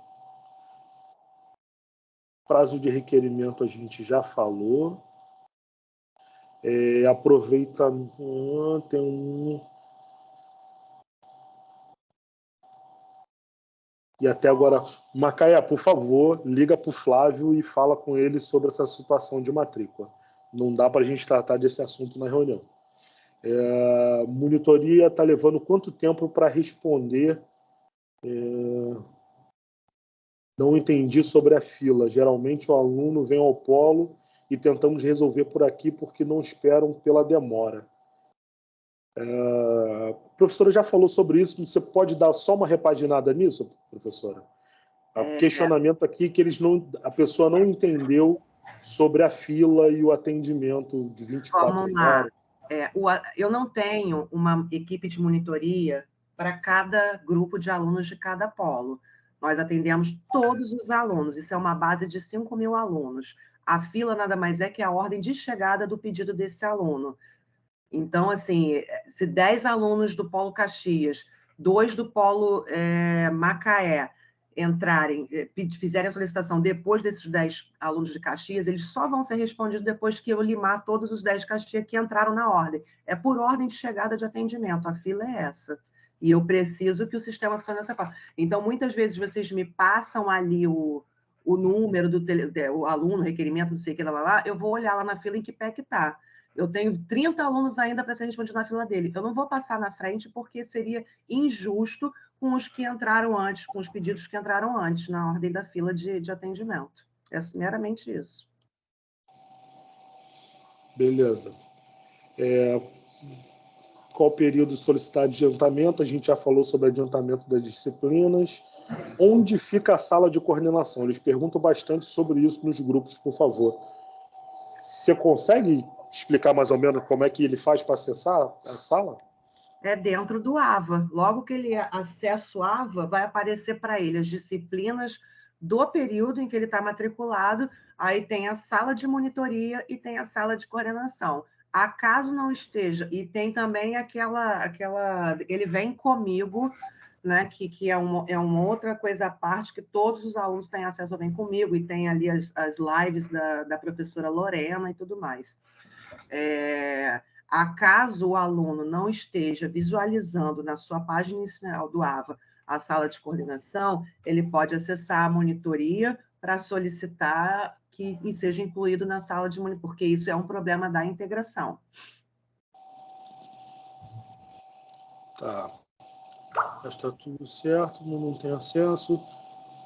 Prazo de requerimento a gente já falou. Aproveita. Tem um. E até agora, Macaé, por favor, liga para o Flávio e fala com ele sobre essa situação de matrícula. Não dá para a gente tratar desse assunto na reunião. Monitoria está levando quanto tempo para responder? Não entendi sobre a fila. Geralmente o aluno vem ao polo e tentamos resolver por aqui porque não esperam pela demora. A professora já falou sobre isso. Você pode dar só uma repaginada nisso, professora? O questionamento aqui que a pessoa não entendeu sobre a fila e o atendimento de 24 Vamos lá. horas. Eu não tenho uma equipe de monitoria para cada grupo de alunos de cada polo. Nós atendemos todos os alunos, isso é uma base de 5.000 alunos. A fila nada mais é que a ordem de chegada do pedido desse aluno. Então, assim, se 10 alunos do polo Caxias, 2 do polo Macaé, fizerem a solicitação depois desses 10 alunos de Caxias, eles só vão ser respondidos depois que eu limar todos os 10 de Caxias que entraram na ordem. É por ordem de chegada de atendimento, a fila é essa. E eu preciso que o sistema funcione dessa forma. Então, muitas vezes, vocês me passam ali o número do aluno, requerimento, não sei o que, lá, eu vou olhar lá na fila em que pé que está. Eu tenho 30 alunos ainda para ser respondido na fila dele. Eu não vou passar na frente porque seria injusto com os que entraram antes, com os pedidos que entraram antes na ordem da fila de atendimento. É meramente isso. Beleza. Qual período solicitar adiantamento? A gente já falou sobre adiantamento das disciplinas. Onde fica a sala de coordenação? Eles perguntam bastante sobre isso nos grupos, por favor. Você consegue explicar mais ou menos como é que ele faz para acessar a sala? É dentro do AVA. Logo que ele acessa o AVA, vai aparecer para ele as disciplinas do período em que ele está matriculado, aí tem a sala de monitoria e tem a sala de coordenação. Acaso não esteja, e tem também aquela ele vem comigo, né, que é uma outra coisa à parte, que todos os alunos têm acesso ao Vem Comigo, e tem ali as lives da professora Lorena e tudo mais. Acaso o aluno não esteja visualizando na sua página inicial do AVA a sala de coordenação, ele pode acessar a monitoria para solicitar que seja incluído na sala de monitoria, porque isso é um problema da integração. Tá. Está tudo certo, não tem acesso.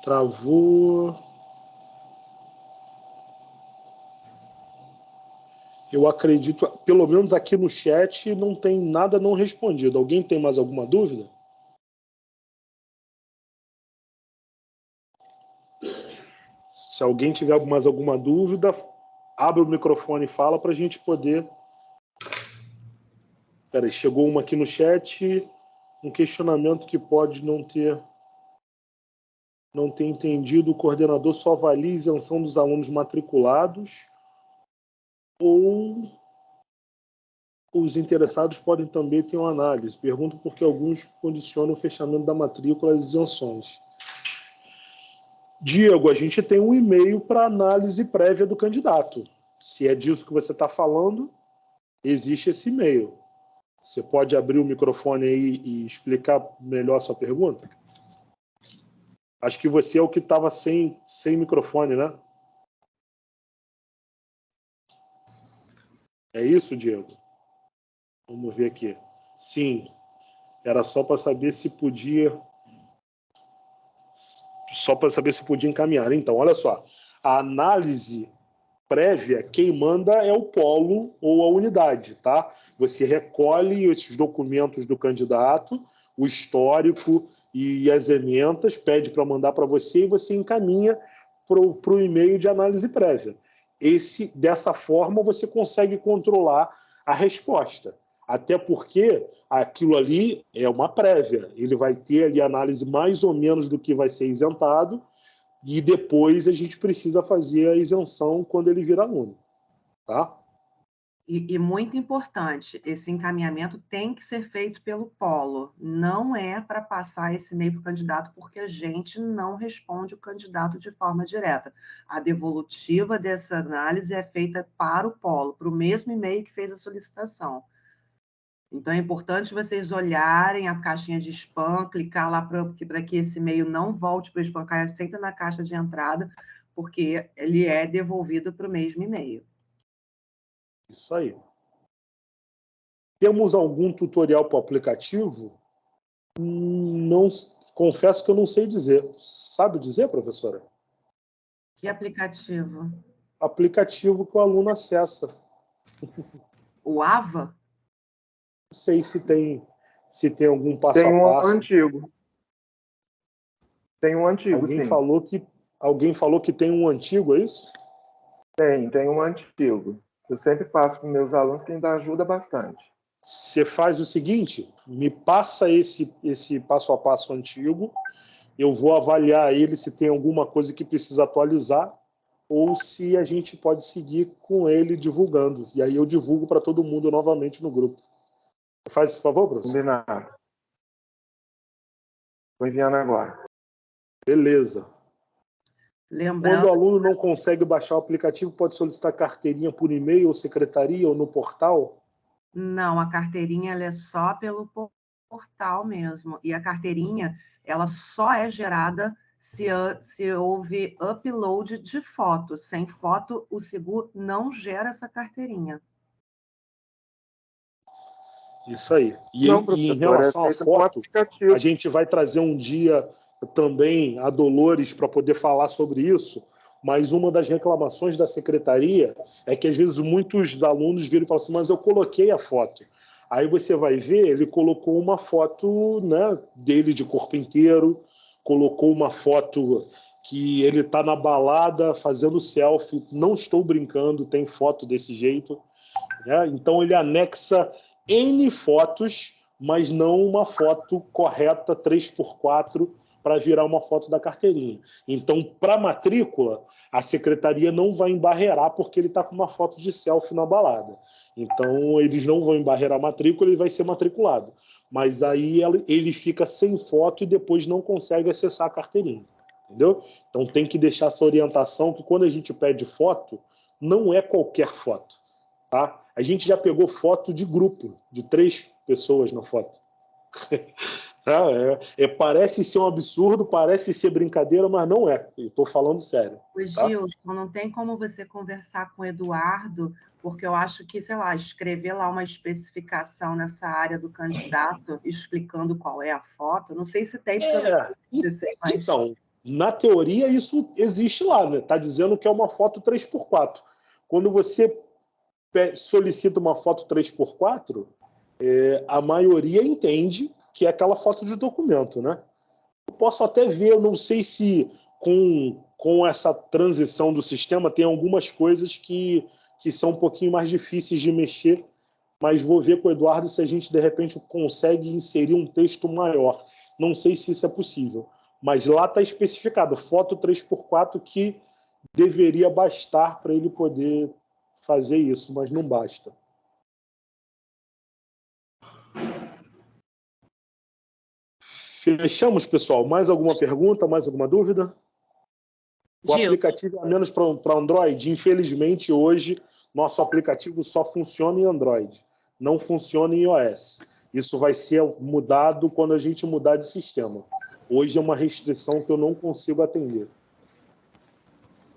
Travou. Eu acredito, pelo menos aqui no chat, não tem nada não respondido. Alguém tem mais alguma dúvida? Se alguém tiver mais alguma dúvida, abre o microfone e fala para a gente poder... Peraí, chegou uma aqui no chat, um questionamento que pode não ter entendido. O coordenador só avalia a isenção dos alunos matriculados ou os interessados podem também ter uma análise. Pergunto porque alguns condicionam o fechamento da matrícula às isenções. Diego, a gente tem um e-mail para análise prévia do candidato. Se é disso que você está falando, existe esse e-mail. Você pode abrir o microfone aí e explicar melhor a sua pergunta? Acho que você é o que estava sem microfone, né? É isso, Diego? Vamos ver aqui. Sim, era só para saber se podia... encaminhar. Então, olha só. A análise prévia, quem manda é o polo ou a unidade, tá? Você recolhe esses documentos do candidato, o histórico e as ementas, pede para mandar para você e você encaminha para o e-mail de análise prévia. Dessa forma, você consegue controlar a resposta. Até porque aquilo ali é uma prévia. Ele vai ter ali análise mais ou menos do que vai ser isentado e depois a gente precisa fazer a isenção quando ele vira aluno. Tá? E muito importante, esse encaminhamento tem que ser feito pelo polo. Não é para passar esse e-mail para o candidato, porque a gente não responde o candidato de forma direta. A devolutiva dessa análise é feita para o polo, para o mesmo e-mail que fez a solicitação. Então, é importante vocês olharem a caixinha de spam, clicar lá para que esse e-mail não volte para o spam, caia sempre na caixa de entrada, porque ele é devolvido para o mesmo e-mail. Isso aí. Temos algum tutorial para o aplicativo? Não, confesso que eu não sei dizer. Sabe dizer, professora? Que aplicativo? Aplicativo que o aluno acessa. O AVA? Não sei se tem algum passo Tem a um passo. antigo. Tem um antigo, Alguém sim. Alguém falou que tem um antigo, é isso? Tem um antigo. Eu sempre passo para meus alunos, que ainda ajuda bastante. Você faz o seguinte, me passa esse passo a passo antigo, eu vou avaliar ele se tem alguma coisa que precisa atualizar ou se a gente pode seguir com ele divulgando. E aí eu divulgo para todo mundo novamente no grupo. Faz esse favor, professor? Combinado. Estou enviando agora. Beleza. Lembrando... Quando o aluno não consegue baixar o aplicativo, pode solicitar carteirinha por e-mail ou secretaria ou no portal? Não, a carteirinha ela é só pelo portal mesmo. E a carteirinha ela só é gerada se houve upload de foto. Sem foto, o Sigu não gera essa carteirinha. Isso aí. E em relação à aceita como foto, aplicativo. a gente vai trazer um dia também a Dolores para poder falar sobre isso, mas uma das reclamações da secretaria é que às vezes muitos alunos viram e falam assim, mas eu coloquei a foto. Aí você vai ver, ele colocou uma foto, né, dele de corpo inteiro, colocou uma foto que ele está na balada fazendo selfie, não estou brincando, tem foto desse jeito, né? Então ele anexa N fotos, mas não uma foto correta 3x4 para virar uma foto da carteirinha. Então, para matrícula, a secretaria não vai embarrear porque ele está com uma foto de selfie na balada. Então, eles não vão embarrear a matrícula, ele vai ser matriculado. Mas aí ele fica sem foto e depois não consegue acessar a carteirinha. Entendeu? Então, tem que deixar essa orientação que quando a gente pede foto, não é qualquer foto. Tá? A gente já pegou foto de grupo, de 3 pessoas na foto. Parece ser um absurdo, parece ser brincadeira, mas não é. Eu estou falando sério. Tá? Gilson, não tem como você conversar com o Eduardo, porque eu acho que, sei lá, escrever lá uma especificação nessa área do candidato, explicando qual é a foto, não sei se tem, porque eu não sei, mas... Então, na teoria, isso existe lá, né? Está dizendo que é uma foto 3x4. Quando você solicita uma foto 3x4, a maioria entende que é aquela foto de documento, né? Eu posso até ver, eu não sei se com essa transição do sistema tem algumas coisas que são um pouquinho mais difíceis de mexer, mas vou ver com o Eduardo se a gente, de repente, consegue inserir um texto maior. Não sei se isso é possível, mas lá está especificado, foto 3x4 que deveria bastar para ele poder fazer isso, mas não basta. Fechamos, pessoal? Mais alguma pergunta? Mais alguma dúvida? O aplicativo é menos para Android? Infelizmente, hoje, nosso aplicativo só funciona em Android. Não funciona em iOS. Isso vai ser mudado quando a gente mudar de sistema. Hoje é uma restrição que eu não consigo atender.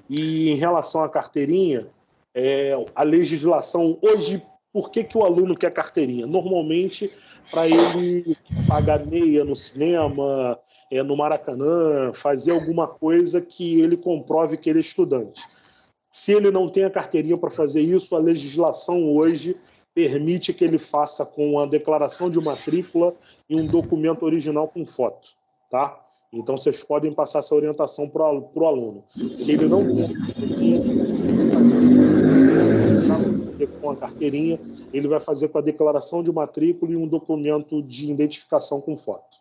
E em relação à carteirinha, a legislação hoje, por que o aluno quer carteirinha? Normalmente, para ele pagar meia no cinema, no Maracanã, fazer alguma coisa que ele comprove que ele é estudante. Se ele não tem a carteirinha para fazer isso, a legislação hoje permite que ele faça com a declaração de matrícula e um documento original com foto, tá? Então, vocês podem passar essa orientação para o aluno. Se ele não tem fazer com a carteirinha, ele vai fazer com a declaração de matrícula e um documento de identificação com foto.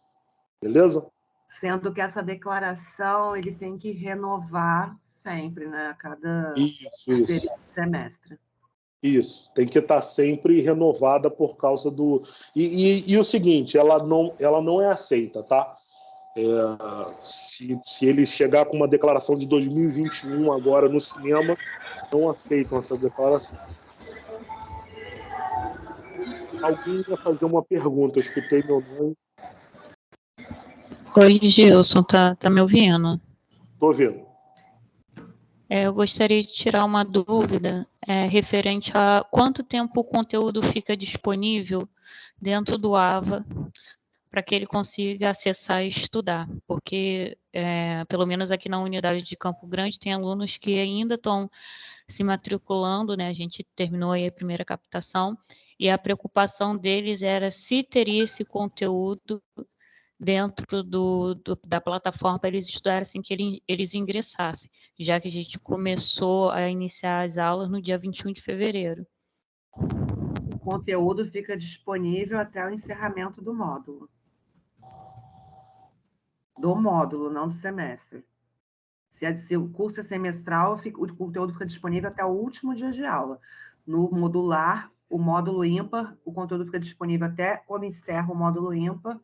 Beleza? Sendo que essa declaração ele tem que renovar sempre, né? A cada semestre. Isso, tem que estar sempre renovada por causa do... E o seguinte, ela não é aceita, tá? Se ele chegar com uma declaração de 2021 agora no cinema, não aceitam essa declaração. Alguém ia fazer uma pergunta, eu escutei meu nome. Oi, Gilson, tá me ouvindo? Estou ouvindo. Eu gostaria de tirar uma dúvida referente a quanto tempo o conteúdo fica disponível dentro do AVA para que ele consiga acessar e estudar, porque, pelo menos aqui na unidade de Campo Grande, tem alunos que ainda estão se matriculando, né? A gente terminou aí a primeira captação, e a preocupação deles era se teria esse conteúdo dentro da plataforma para eles estudarem assim que eles ingressassem, já que a gente começou a iniciar as aulas no dia 21 de fevereiro. O conteúdo fica disponível até o encerramento do módulo. Do módulo, não do semestre. Se o curso é semestral, o conteúdo fica disponível até o último dia de aula. No modular, o módulo ímpar, o conteúdo fica disponível até quando encerra o módulo ímpar,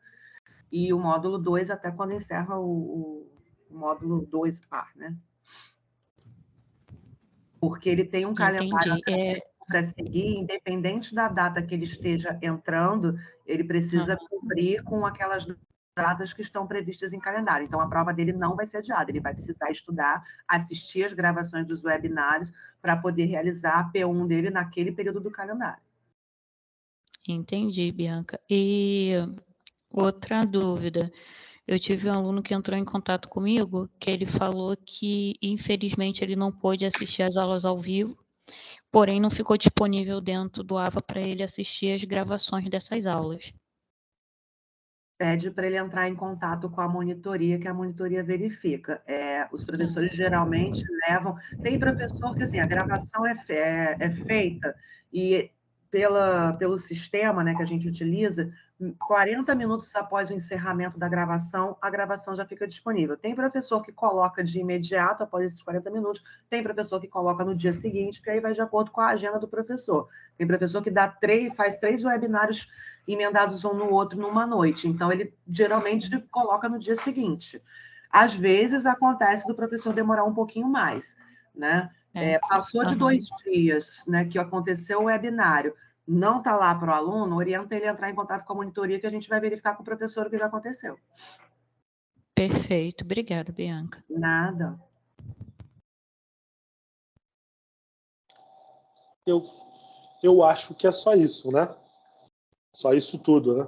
e o módulo 2 até quando encerra o módulo 2 par, né? Porque ele tem um calendário para seguir, independente da data que ele esteja entrando, ele precisa cumprir com aquelas datas que estão previstas em calendário. Então, a prova dele não vai ser adiada, ele vai precisar estudar, assistir as gravações dos webinários para poder realizar a P1 dele naquele período do calendário. Entendi, Bianca. E outra dúvida, eu tive um aluno que entrou em contato comigo, que ele falou que, infelizmente, ele não pôde assistir às aulas ao vivo, porém não ficou disponível dentro do AVA para ele assistir as gravações dessas aulas. Pede para ele entrar em contato com a monitoria, que a monitoria verifica. Os professores geralmente levam... Tem professor que, assim, a gravação é feita e pelo sistema, né, que a gente utiliza, 40 minutos após o encerramento da gravação, a gravação já fica disponível. Tem professor que coloca de imediato, após esses 40 minutos, tem professor que coloca no dia seguinte, que aí vai de acordo com a agenda do professor. Tem professor que faz 3 webinários emendados um no outro numa noite. Então, ele geralmente coloca no dia seguinte. Às vezes, acontece do professor demorar um pouquinho mais, né? Passou de 2 dias, né, que aconteceu o webinário, não está lá para o aluno, orienta ele a entrar em contato com a monitoria, que a gente vai verificar com o professor o que já aconteceu. Perfeito. Obrigada, Bianca. Nada. Eu acho que é só isso, né? Só isso tudo, né?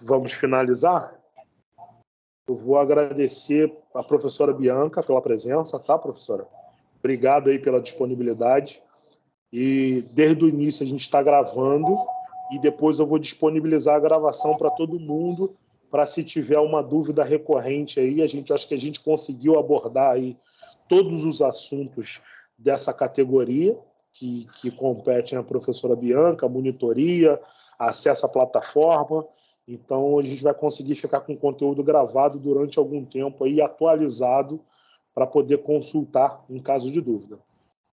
Vamos finalizar? Eu vou agradecer a professora Bianca pela presença, tá, professora? Obrigado aí pela disponibilidade. E desde o início a gente está gravando e depois eu vou disponibilizar a gravação para todo mundo, para se tiver uma dúvida recorrente aí, acho que a gente conseguiu abordar aí todos os assuntos dessa categoria que competem a professora Bianca, a monitoria, acesso à plataforma. Então, a gente vai conseguir ficar com o conteúdo gravado durante algum tempo aí, atualizado, para poder consultar em caso de dúvida.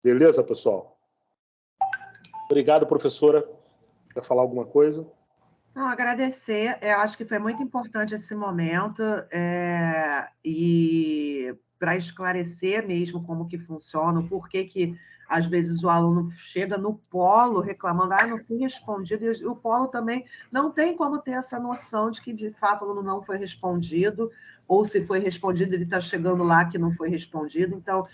Beleza, pessoal? Obrigado, professora. Quer falar alguma coisa? Não, agradecer. Eu acho que foi muito importante esse momento e para esclarecer mesmo como que funciona, o porquê que às vezes o aluno chega no polo reclamando, não fui respondido, e o polo também não tem como ter essa noção de que, de fato, o aluno não foi respondido, ou se foi respondido, ele está chegando lá que não foi respondido. Então,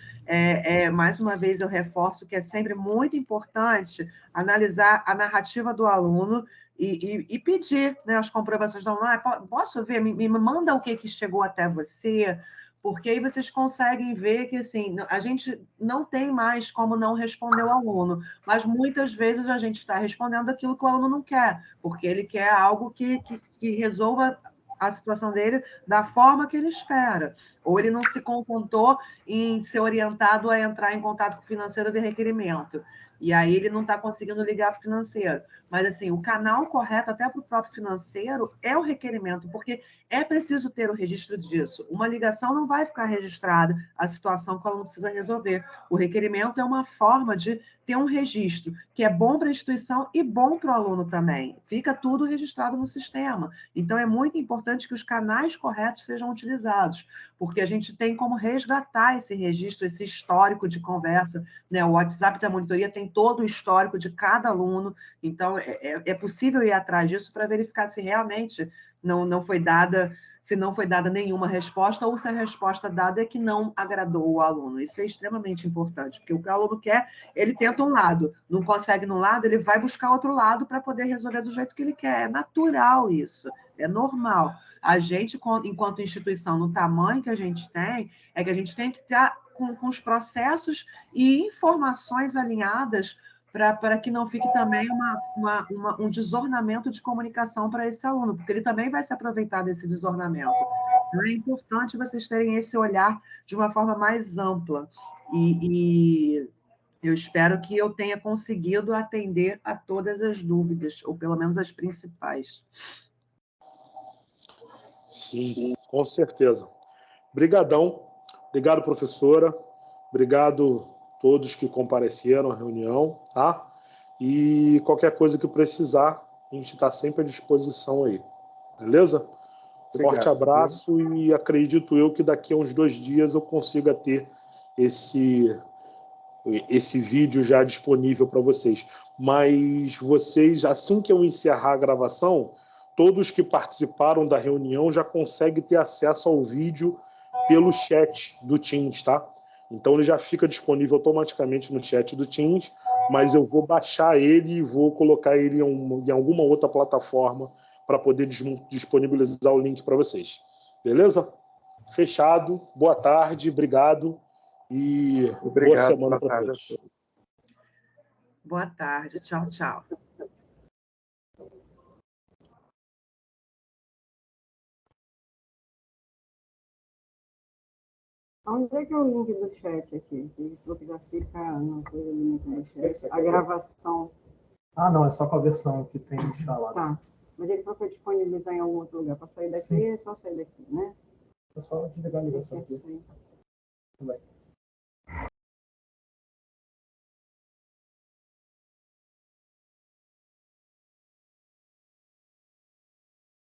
mais uma vez, eu reforço que é sempre muito importante analisar a narrativa do aluno e pedir, né, as comprovações do aluno. Posso ver? Me manda o que chegou até você, porque aí vocês conseguem ver que, assim, a gente não tem mais como não responder o aluno, mas muitas vezes a gente está respondendo aquilo que o aluno não quer, porque ele quer algo que resolva a situação dele da forma que ele espera, ou ele não se contentou em ser orientado a entrar em contato com o financeiro de requerimento, e aí ele não está conseguindo ligar para o financeiro. Mas, assim, o canal correto, até para o próprio financeiro, é o requerimento, porque é preciso ter o registro disso. Uma ligação não vai ficar registrada a situação que o aluno precisa resolver. O requerimento é uma forma de ter um registro, que é bom para a instituição e bom para o aluno também. Fica tudo registrado no sistema. Então, é muito importante que os canais corretos sejam utilizados, porque a gente tem como resgatar esse registro, esse histórico de conversa, né? O WhatsApp da monitoria tem tem todo o histórico de cada aluno, então é possível ir atrás disso para verificar se realmente não foi dada, se não foi dada nenhuma resposta, ou se a resposta dada é que não agradou o aluno. Isso é extremamente importante, porque o que o aluno quer, ele tenta um lado, não consegue num lado, ele vai buscar outro lado para poder resolver do jeito que ele quer. É natural isso, é normal. A gente, enquanto instituição, no tamanho que a gente tem, é que a gente tem que estar com os processos e informações alinhadas para que não fique também um desornamento de comunicação para esse aluno, porque ele também vai se aproveitar desse desornamento. Então, é importante vocês terem esse olhar de uma forma mais ampla. E eu espero que eu tenha conseguido atender a todas as dúvidas, ou pelo menos as principais. Sim, com certeza. Obrigadão. Obrigado, professora. Obrigado a todos que compareceram à reunião, tá? E qualquer coisa que precisar, a gente está sempre à disposição aí. Beleza? Obrigado. Forte abraço e acredito eu que daqui a uns 2 dias eu consiga ter esse vídeo já disponível para vocês. Mas vocês, assim que eu encerrar a gravação, todos que participaram da reunião já conseguem ter acesso ao vídeo pelo chat do Teams, tá? Então ele já fica disponível automaticamente no chat do Teams, mas eu vou baixar ele e vou colocar ele em alguma outra plataforma para poder disponibilizar o link para vocês. Beleza? Fechado. Boa tarde, obrigado e boa semana para todos. Boa tarde, tchau, tchau. Onde é que é o link do chat aqui? Ele falou que já fica uma coisa do link do chat. A gravação. Ah, não, é só com a versão que tem instalada. Tá. Mas ele falou que é disponibilizar em algum outro lugar. Para sair daqui, é só sair daqui, né? É só desligar a ligação aqui. Sim. Também.